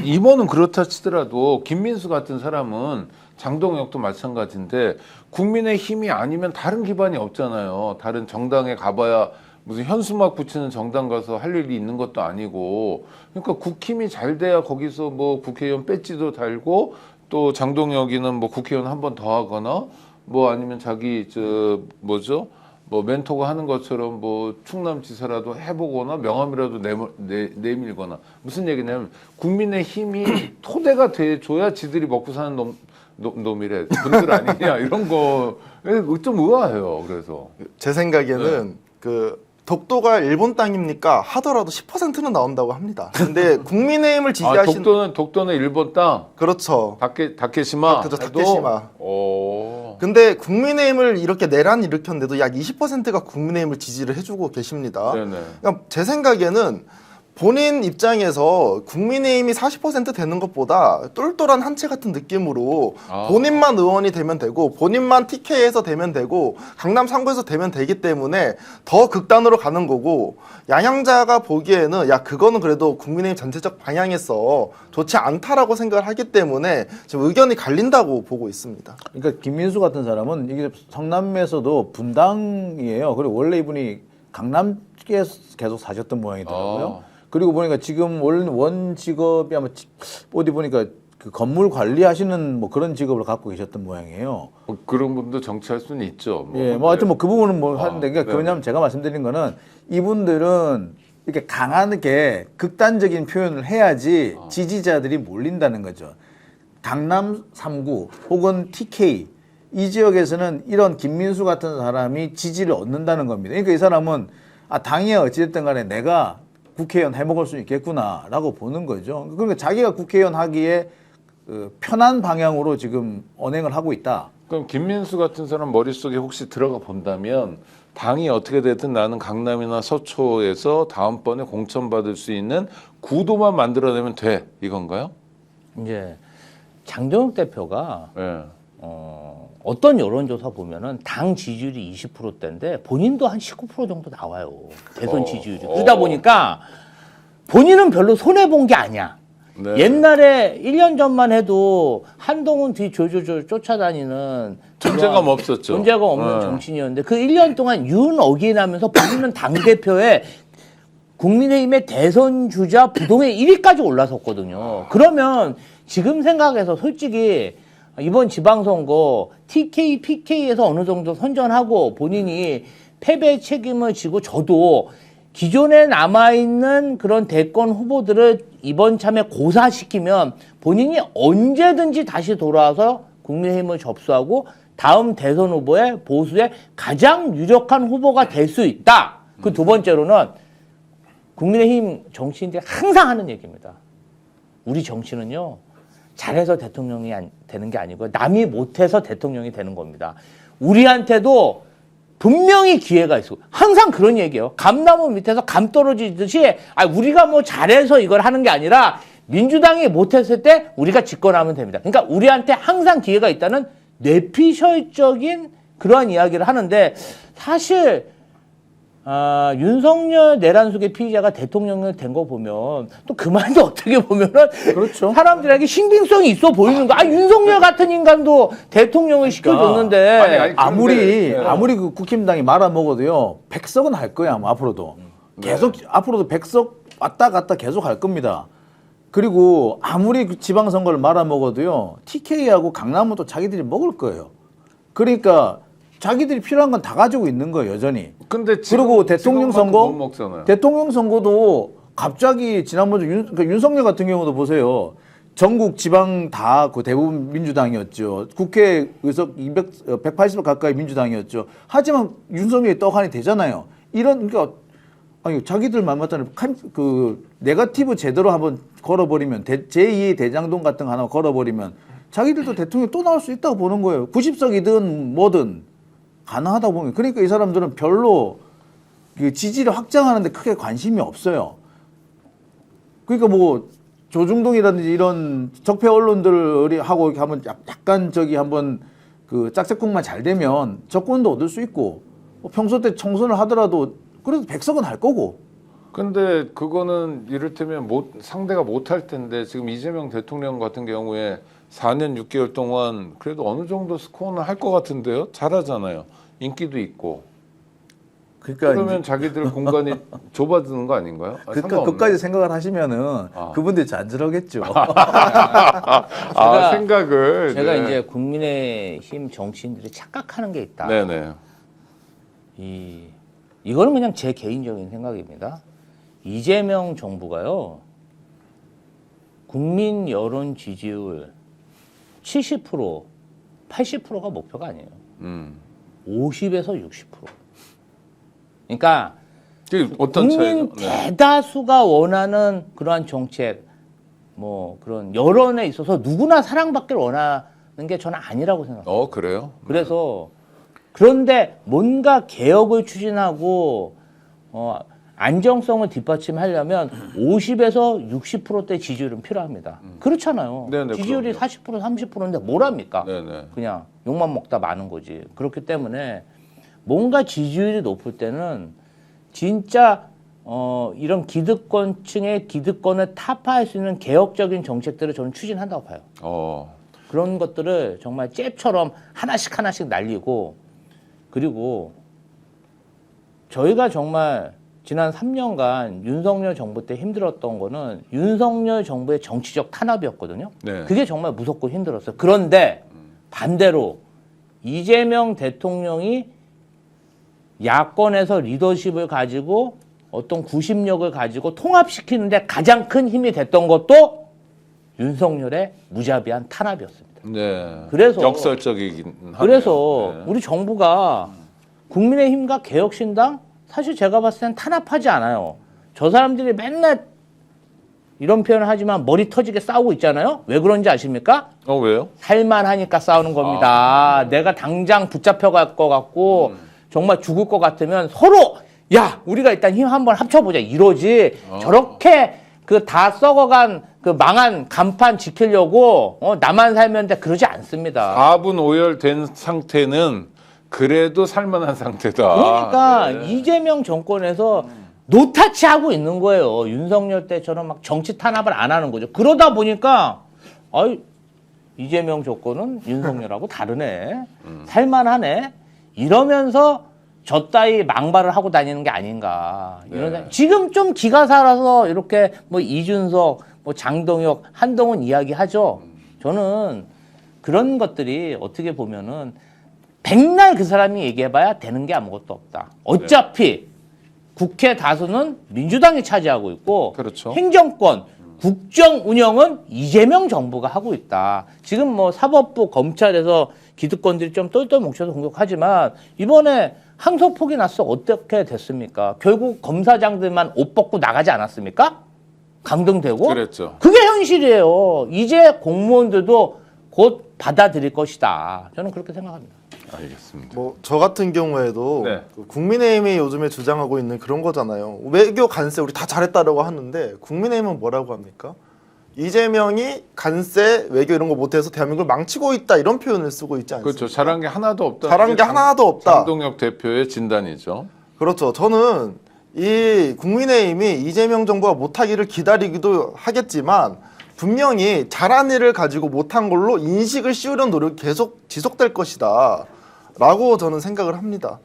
임원은 그렇다 치더라도 김민수 같은 사람은 장동혁도 마찬가지인데 국민의 힘이 아니면 다른 기반이 없잖아요. 다른 정당에 가봐야 무슨 현수막 붙이는 정당 가서 할 일이 있는 것도 아니고 그러니까 국힘이 잘 돼야 거기서 뭐 국회의원 배지도 달고 또 장동혁이는 뭐 국회의원 한 번 더 하거나 뭐 아니면 자기 뭐 멘토가 하는 것처럼 뭐 충남지사라도 해보거나 명함이라도 내밀거나 무슨 얘기냐면 국민의 힘이 토대가 돼줘야 지들이 먹고 사는 놈이래 분들 아니냐 이런 거 좀 의아해요. 그래서 제 생각에는 독도가 일본 땅입니까? 하더라도 10%는 나온다고 합니다. 근데 국민의힘을 지지하시는 독도는 일본 땅. 그렇죠. 다케시마. 그렇죠. 다케시마. 근데 국민의힘을 이렇게 내란 일으켰는데도 약 20%가 국민의힘을 지지를 해주고 계십니다. 네네. 그러니까 제 생각에는 본인 입장에서 국민의힘이 40% 되는 것보다 똘똘한 한채 같은 느낌으로 본인만 의원이 되면 되고 본인만 TK에서 되면 되고 강남 3구에서 되면 되기 때문에 더 극단으로 가는 거고, 양양자가 보기에는 야 그거는 그래도 국민의힘 전체적 방향에서 좋지 않다라고 생각을 하기 때문에 지금 의견이 갈린다고 보고 있습니다. 그러니까 김민수 같은 사람은 이게 성남에서도 분당이에요. 그리고 원래 이분이 강남에 계속 사셨던 모양이더라고요. 그리고 보니까 지금 원 직업이 아마 어디 보니까 그 건물 관리하시는 뭐 그런 직업을 갖고 계셨던 모양이에요. 그런 분도 정치할 수는 있죠. 예, 뭐 하여튼 뭐 그 부분은 뭐 하는데, 그러니까 왜냐하면 제가 말씀드린 거는 이분들은 이렇게 강하게 극단적인 표현을 해야지 지지자들이 몰린다는 거죠. 강남 3구 혹은 TK 이 지역에서는 이런 김민수 같은 사람이 지지를 얻는다는 겁니다. 그러니까 이 사람은 당이 어찌됐든 간에 내가 국회의원 해먹을 수 있겠구나라고 보는 거죠. 그러니까 자기가 국회의원 하기에 편한 방향으로 지금 언행을 하고 있다. 그럼 김민수 같은 사람 머릿속에 혹시 들어가 본다면 당이 어떻게 됐든 나는 강남이나 서초에서 다음번에 공천받을 수 있는 구도만 만들어내면 돼, 이건가요? 이제 장동혁 대표가 네. 어떤 여론조사 보면은 당 지지율이 20%대인데 본인도 한 19% 정도 나와요. 대선 지지율이. 그러다 보니까 본인은 별로 손해본 게 아니야. 네. 옛날에 1년 전만 해도 한동훈 뒤 졸졸졸 쫓아다니는 존재감 없었죠. 존재감 없는 정치인이었는데 그 1년 동안 윤어긴하면서 본인은 당대표에 국민의힘의 대선 주자 부동의 1위까지 올라섰거든요. 그러면 지금 생각해서 솔직히 이번 지방선거 TK, PK에서 어느 정도 선전하고 본인이 패배 책임을 지고, 저도 기존에 남아있는 그런 대권 후보들을 이번 참에 고사시키면 본인이 언제든지 다시 돌아와서 국민의힘을 접수하고 다음 대선 후보의 보수의 가장 유력한 후보가 될 수 있다. 그 두 번째로는 국민의힘 정치인들이 항상 하는 얘기입니다. 우리 정치는요, 잘해서 대통령이 되는 게 아니고 남이 못해서 대통령이 되는 겁니다. 우리한테도 분명히 기회가 있어. 항상 그런 얘기예요. 감나무 밑에서 감 떨어지듯이 우리가 뭐 잘해서 이걸 하는 게 아니라 민주당이 못했을 때 우리가 집권하면 됩니다. 그러니까 우리한테 항상 기회가 있다는 뇌피셜적인 그러한 이야기를 하는데, 사실 윤석열 내란숙의 피의자가 대통령이 된 거 보면 또 그 말도 어떻게 보면은 그렇죠. 사람들에게 신빙성이 있어 보이는 거. 윤석열 같은 인간도 대통령을 시켜줬는데 아무리 그 국힘당이 말아먹어도요 100석은 할 거야 아마 앞으로도. 계속 앞으로도 100석 왔다 갔다 계속 할 겁니다. 그리고 아무리 그 지방선거를 말아먹어도요 TK하고 강남은 또 자기들이 먹을 거예요. 그러니까 자기들이 필요한 건 다 가지고 있는 거예요, 여전히. 근데 그리고 대통령 선거, 못 먹잖아요. 대통령 선거도 갑자기 지난번에 윤석열 같은 경우도 보세요. 전국 지방 다 그 대부분 민주당이었죠. 국회 의석 180석 가까이 민주당이었죠. 하지만 윤석열이 떡하니 되잖아요. 그러니까 자기들 말 맞잖아요. 그 네거티브 제대로 한번 걸어버리면 제2의 대장동 같은 거 하나 걸어버리면 자기들도 대통령 또 나올 수 있다고 보는 거예요. 90석이든 뭐든. 가능하다고 보면. 그러니까 이 사람들은 별로 그 지지를 확장하는데 크게 관심이 없어요. 그러니까 뭐 조중동이라든지 이런 적폐 언론들이 하고 이렇게 하면 약간 한번 그 짝짝꿍만 잘 되면 정권도 얻을 수 있고, 평소 때 총선을 하더라도 그래도 100석은 할 거고. 근데 그거는 이를테면 상대가 못할 텐데, 지금 이재명 대통령 같은 경우에 4년 6개월 동안 그래도 어느 정도 스코어는 할 것 같은데요. 잘하잖아요. 인기도 있고. 그러면 자기들 공간이 좁아지는 거 아닌가요? 그러니까 그까지 생각을 하시면은 그분들이 잔절하겠죠. 생각을. 제가 이제 국민의힘 정치인들이 착각하는 게 있다. 네네. 이거는 그냥 제 개인적인 생각입니다. 이재명 정부가요, 국민 여론 지지율 70%, 80%가 목표가 아니에요. 50에서 60%. 그러니까 어떤 국민 차이죠? 대다수가 원하는 그러한 정책, 뭐 그런 여론에 있어서 누구나 사랑받기를 원하는 게 저는 아니라고 생각해요. 그래요? 그래서 그런데 뭔가 개혁을 추진하고 안정성을 뒷받침하려면 50에서 60%대 지지율은 필요합니다. 그렇잖아요. 네네, 지지율이 그럼요. 40% 30%인데 뭘 합니까? 네네. 그냥 욕만 먹다 마는 거지. 그렇기 때문에 뭔가 지지율이 높을 때는 진짜 이런 기득권층의 기득권을 타파할 수 있는 개혁적인 정책들을 저는 추진한다고 봐요. 그런 것들을 정말 잽처럼 하나씩 날리고, 그리고 저희가 정말 지난 3년간 윤석열 정부 때 힘들었던 거는 윤석열 정부의 정치적 탄압이었거든요. 네. 그게 정말 무섭고 힘들었어요. 그런데 반대로 이재명 대통령이 야권에서 리더십을 가지고 어떤 구심력을 가지고 통합시키는데 가장 큰 힘이 됐던 것도 윤석열의 무자비한 탄압이었습니다. 네. 그래서 역설적이긴 하네요. 그래서 네. 우리 정부가 국민의힘과 개혁신당 사실 제가 봤을 땐 탄압하지 않아요. 저 사람들이 맨날 이런 표현을 하지만 머리 터지게 싸우고 있잖아요. 왜 그런지 아십니까? 왜요? 살만하니까 싸우는 겁니다. 내가 당장 붙잡혀갈 것 같고 정말 죽을 것 같으면 서로 야 우리가 일단 힘 한번 합쳐보자 이러지. 저렇게 그 다 썩어간 그 망한 간판 지키려고 나만 살면 돼 그러지 않습니다. 4분 오열된 상태는 그래도 살만한 상태다. 그러니까 네. 이재명 정권에서 노타치 하고 있는 거예요. 윤석열 때처럼 막 정치 탄압을 안 하는 거죠. 그러다 보니까 이재명 정권은 윤석열하고 다르네. 살만하네. 이러면서 저 따위 망발을 하고 다니는 게 아닌가. 이런 네. 지금 좀 기가 살아서 이렇게 뭐 이준석, 뭐 장동혁, 한동훈 이야기하죠. 저는 그런 것들이 어떻게 보면은 백날 그 사람이 얘기해봐야 되는 게 아무것도 없다. 어차피 국회 다수는 민주당이 차지하고 있고 그렇죠. 행정권, 국정 운영은 이재명 정부가 하고 있다. 지금 뭐 사법부, 검찰에서 기득권들이 좀 똘똘 뭉쳐서 공격하지만 이번에 항소폭이 났어. 어떻게 됐습니까? 결국 검사장들만 옷 벗고 나가지 않았습니까? 강등되고. 그랬죠. 그게 현실이에요. 이제 공무원들도 곧 받아들일 것이다. 저는 그렇게 생각합니다. 알겠습니다. 뭐 저 같은 경우에도 네. 그 국민의힘이 요즘에 주장하고 있는 그런 거잖아요. 외교 간세 우리 다 잘했다라고 하는데 국민의힘은 뭐라고 합니까? 이재명이 간세 외교 이런 거 못해서 대한민국을 망치고 있다 이런 표현을 쓰고 있지 않습니까? 그렇죠. 잘한 게 하나도 없다. 잘한 게 하나도 없다. 장동혁 대표의 진단이죠. 그렇죠. 저는 이 국민의힘이 이재명 정부가 못하기를 기다리기도 하겠지만 분명히 잘한 일을 가지고 못한 걸로 인식을 씌우려는 노력이 계속 지속될 것이다 라고 저는 생각을 합니다.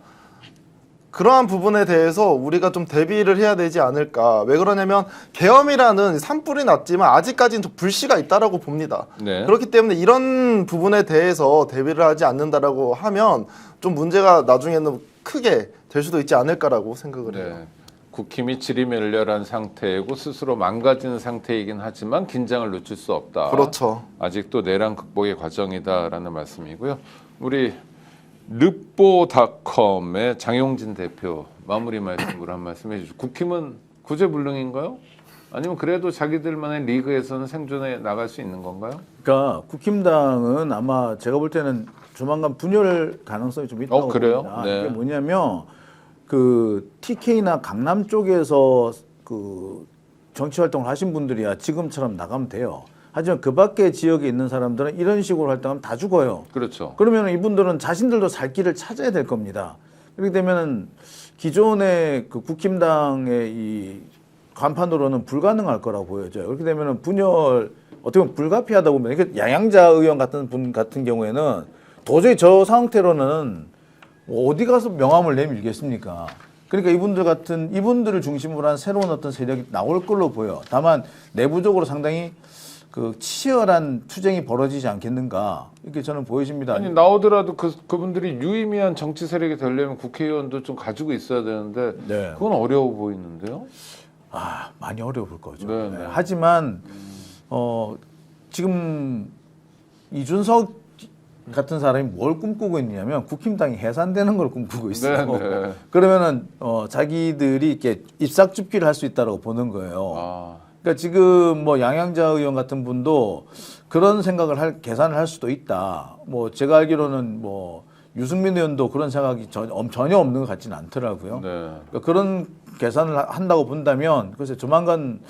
그러한 부분에 대해서 우리가 좀 대비를 해야 되지 않을까. 왜 그러냐면 계엄이라는 산불이 났지만 아직까지는 좀 불씨가 있다라고 봅니다. 네. 그렇기 때문에 이런 부분에 대해서 대비를 하지 않는다라고 하면 좀 문제가 나중에는 크게 될 수도 있지 않을까라고 생각을 해요. 네. 국힘이 지리멸렬한 상태이고 스스로 망가지는 상태이긴 하지만 긴장을 늦출 수 없다. 그렇죠. 아직도 내란 극복의 과정이다라는 말씀이고요. 우리 르뽀닷컴의 장용진 대표 마무리 말씀으로 한 말씀 해주시죠. 국힘은 구제불능인가요? 아니면 그래도 자기들만의 리그에서는 생존해 나갈 수 있는 건가요? 그러니까 국힘당은 아마 제가 볼 때는 조만간 분열 가능성이 좀 있다고 그래요? 봅니다. 네. 이게 뭐냐면 그 TK나 강남 쪽에서 그 정치 활동을 하신 분들이야 지금처럼 나가면 돼요. 하지만 그 밖에 지역에 있는 사람들은 이런 식으로 활동하면 다 죽어요. 그렇죠. 그러면 이분들은 자신들도 살 길을 찾아야 될 겁니다. 그렇게 되면은 기존의 그 국힘당의 이 간판으로는 불가능할 거라고 보여져요. 그렇게 되면은 분열 어떻게 보면 불가피하다 보면 이게 양양자 의원 같은 분 같은 경우에는 도저히 저 상태로는 뭐 어디 가서 명함을 내밀겠습니까? 그러니까 이분들을 중심으로 한 새로운 어떤 세력이 나올 걸로 보여. 다만 내부적으로 상당히 그 치열한 투쟁이 벌어지지 않겠는가 이렇게 저는 보여집니다. 아니 나오더라도 그분들이 유의미한 정치 세력이 되려면 국회의원도 좀 가지고 있어야 되는데 네. 그건 어려워 보이는데요. 많이 어려울 거죠. 네, 네. 하지만 지금 이준석 같은 사람이 뭘 꿈꾸고 있냐면 국힘당이 해산되는 걸 꿈꾸고 있어요. 네, 네. 그러면은 자기들이 이렇게 입싹줍기를 할 수 있다고 보는 거예요. 아, 그러니까 지금 뭐 양양자 의원 같은 분도 그런 생각을 계산을 할 수도 있다. 뭐 제가 알기로는 뭐 유승민 의원도 그런 생각이 전혀 없는 것 같지는 않더라고요. 네. 그러니까 그런 계산을 한다고 본다면 글쎄 조만간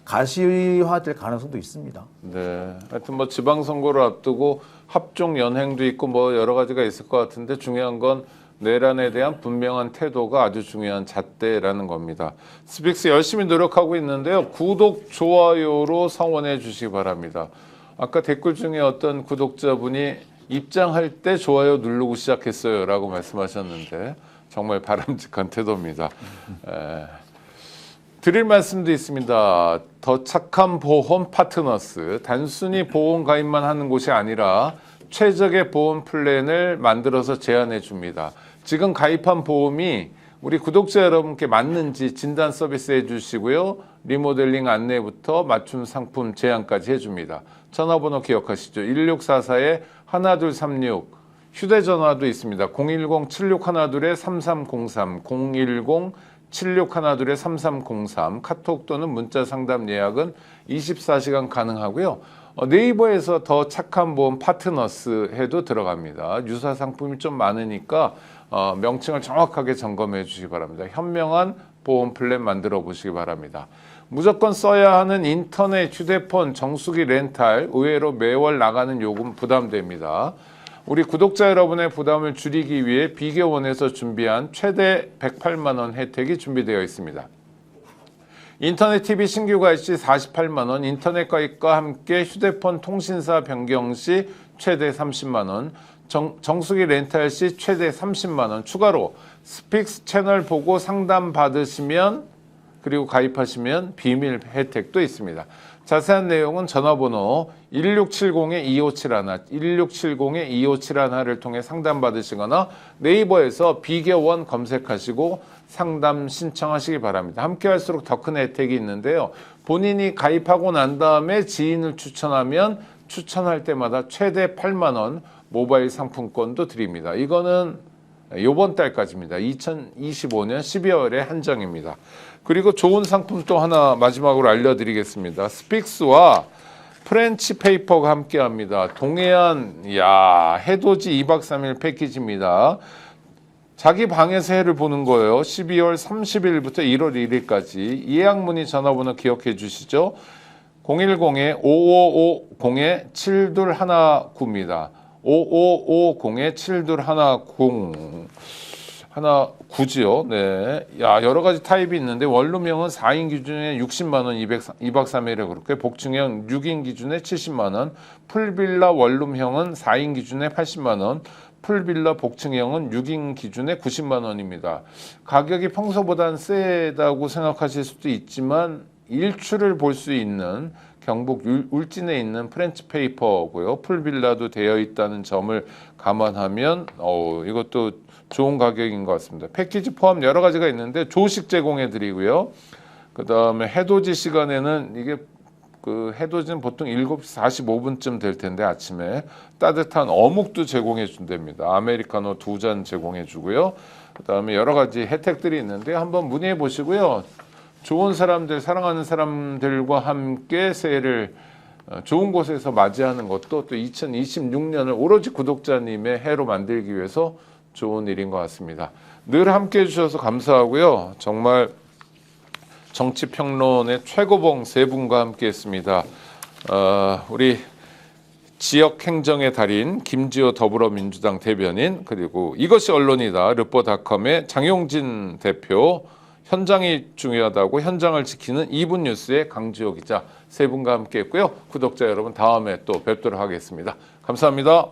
가시화될 가능성도 있습니다. 네. 하여튼 뭐 지방선거를 앞두고 합종 연행도 있고 뭐 여러 가지가 있을 것 같은데 중요한 건 내란에 대한 분명한 태도가 아주 중요한 잣대라는 겁니다. 스픽스 열심히 노력하고 있는데요. 구독, 좋아요로 성원해 주시기 바랍니다. 아까 댓글 중에 어떤 구독자분이 입장할 때 좋아요 누르고 시작했어요 라고 말씀하셨는데 정말 바람직한 태도입니다. 드릴 말씀도 있습니다. 더 착한 보험 파트너스. 단순히 보험 가입만 하는 곳이 아니라 최적의 보험 플랜을 만들어서 제안해 줍니다. 지금 가입한 보험이 우리 구독자 여러분께 맞는지 진단 서비스 해주시고요. 리모델링 안내부터 맞춤 상품 제안까지 해줍니다. 전화번호 기억하시죠? 1644-1236 휴대전화도 있습니다. 010-7612-3303 010-7612-3303 카톡 또는 문자 상담 예약은 24시간 가능하고요. 네이버에서 더 착한 보험 파트너스 해도 들어갑니다. 유사 상품이 좀 많으니까 명칭을 정확하게 점검해 주시기 바랍니다. 현명한 보험 플랜 만들어 보시기 바랍니다. 무조건 써야 하는 인터넷, 휴대폰, 정수기 렌탈 의외로 매월 나가는 요금 부담됩니다. 우리 구독자 여러분의 부담을 줄이기 위해 비교원에서 준비한 최대 108만 원 혜택이 준비되어 있습니다. 인터넷 TV 신규 가입 시 48만 원, 인터넷 가입과 함께 휴대폰 통신사 변경 시 최대 30만 원, 정수기 렌탈 시 최대 30만 원, 추가로 스픽스 채널 보고 상담 받으시면 그리고 가입하시면 비밀 혜택도 있습니다. 자세한 내용은 전화번호 1670-2571, 1670-2571을 통해 상담받으시거나 네이버에서 비교원 검색하시고 상담 신청하시기 바랍니다. 함께 할수록 더 큰 혜택이 있는데요. 본인이 가입하고 난 다음에 지인을 추천하면 추천할 때마다 최대 8만 원 모바일 상품권도 드립니다. 이거는 이번 달까지입니다. 2025년 12월에 한정입니다. 그리고 좋은 상품 또 하나 마지막으로 알려드리겠습니다. 스픽스와 프렌치 페이퍼가 함께합니다. 동해안 해돋이 2박 3일 패키지입니다. 자기 방에서 해를 보는 거예요. 12월 30일부터 1월 1일까지 예약 문의 전화번호 기억해 주시죠. 010-5550-7219입니다. 5550-7219 9지요. 네. 여러 가지 타입이 있는데 원룸형은 4인 기준에 60만 원 2박 3일에 그렇게 복층형 6인 기준에 70만 원, 풀빌라 원룸형은 4인 기준에 80만 원, 풀빌라 복층형은 6인 기준에 90만 원입니다. 가격이 평소보다는 세다고 생각하실 수도 있지만 일출을 볼 수 있는 경북 울진에 있는 프렌치 페이퍼고요. 풀빌라도 되어 있다는 점을 감안하면 이것도 좋은 가격인 것 같습니다. 패키지 포함 여러 가지가 있는데 조식 제공해 드리고요. 그 다음에 해돋이 시간에는 이게 그 해돋이는 보통 7시 45분쯤 될 텐데 아침에 따뜻한 어묵도 제공해 준답니다. 아메리카노 2잔 제공해 주고요. 그 다음에 여러 가지 혜택들이 있는데 한번 문의해 보시고요. 좋은 사람들, 사랑하는 사람들과 함께 새해를 좋은 곳에서 맞이하는 것도 또 2026년을 오로지 구독자님의 해로 만들기 위해서 좋은 일인 것 같습니다. 늘 함께 해주셔서 감사하고요. 정말 정치평론의 최고봉 세 분과 함께 했습니다. 우리 지역행정의 달인 김지호 더불어민주당 대변인, 그리고 이것이 언론이다 르포닷컴의 장용진 대표, 현장이 중요하다고 현장을 지키는 2분 뉴스의 강지호 기자 세 분과 함께 했고요. 구독자 여러분 다음에 또 뵙도록 하겠습니다. 감사합니다.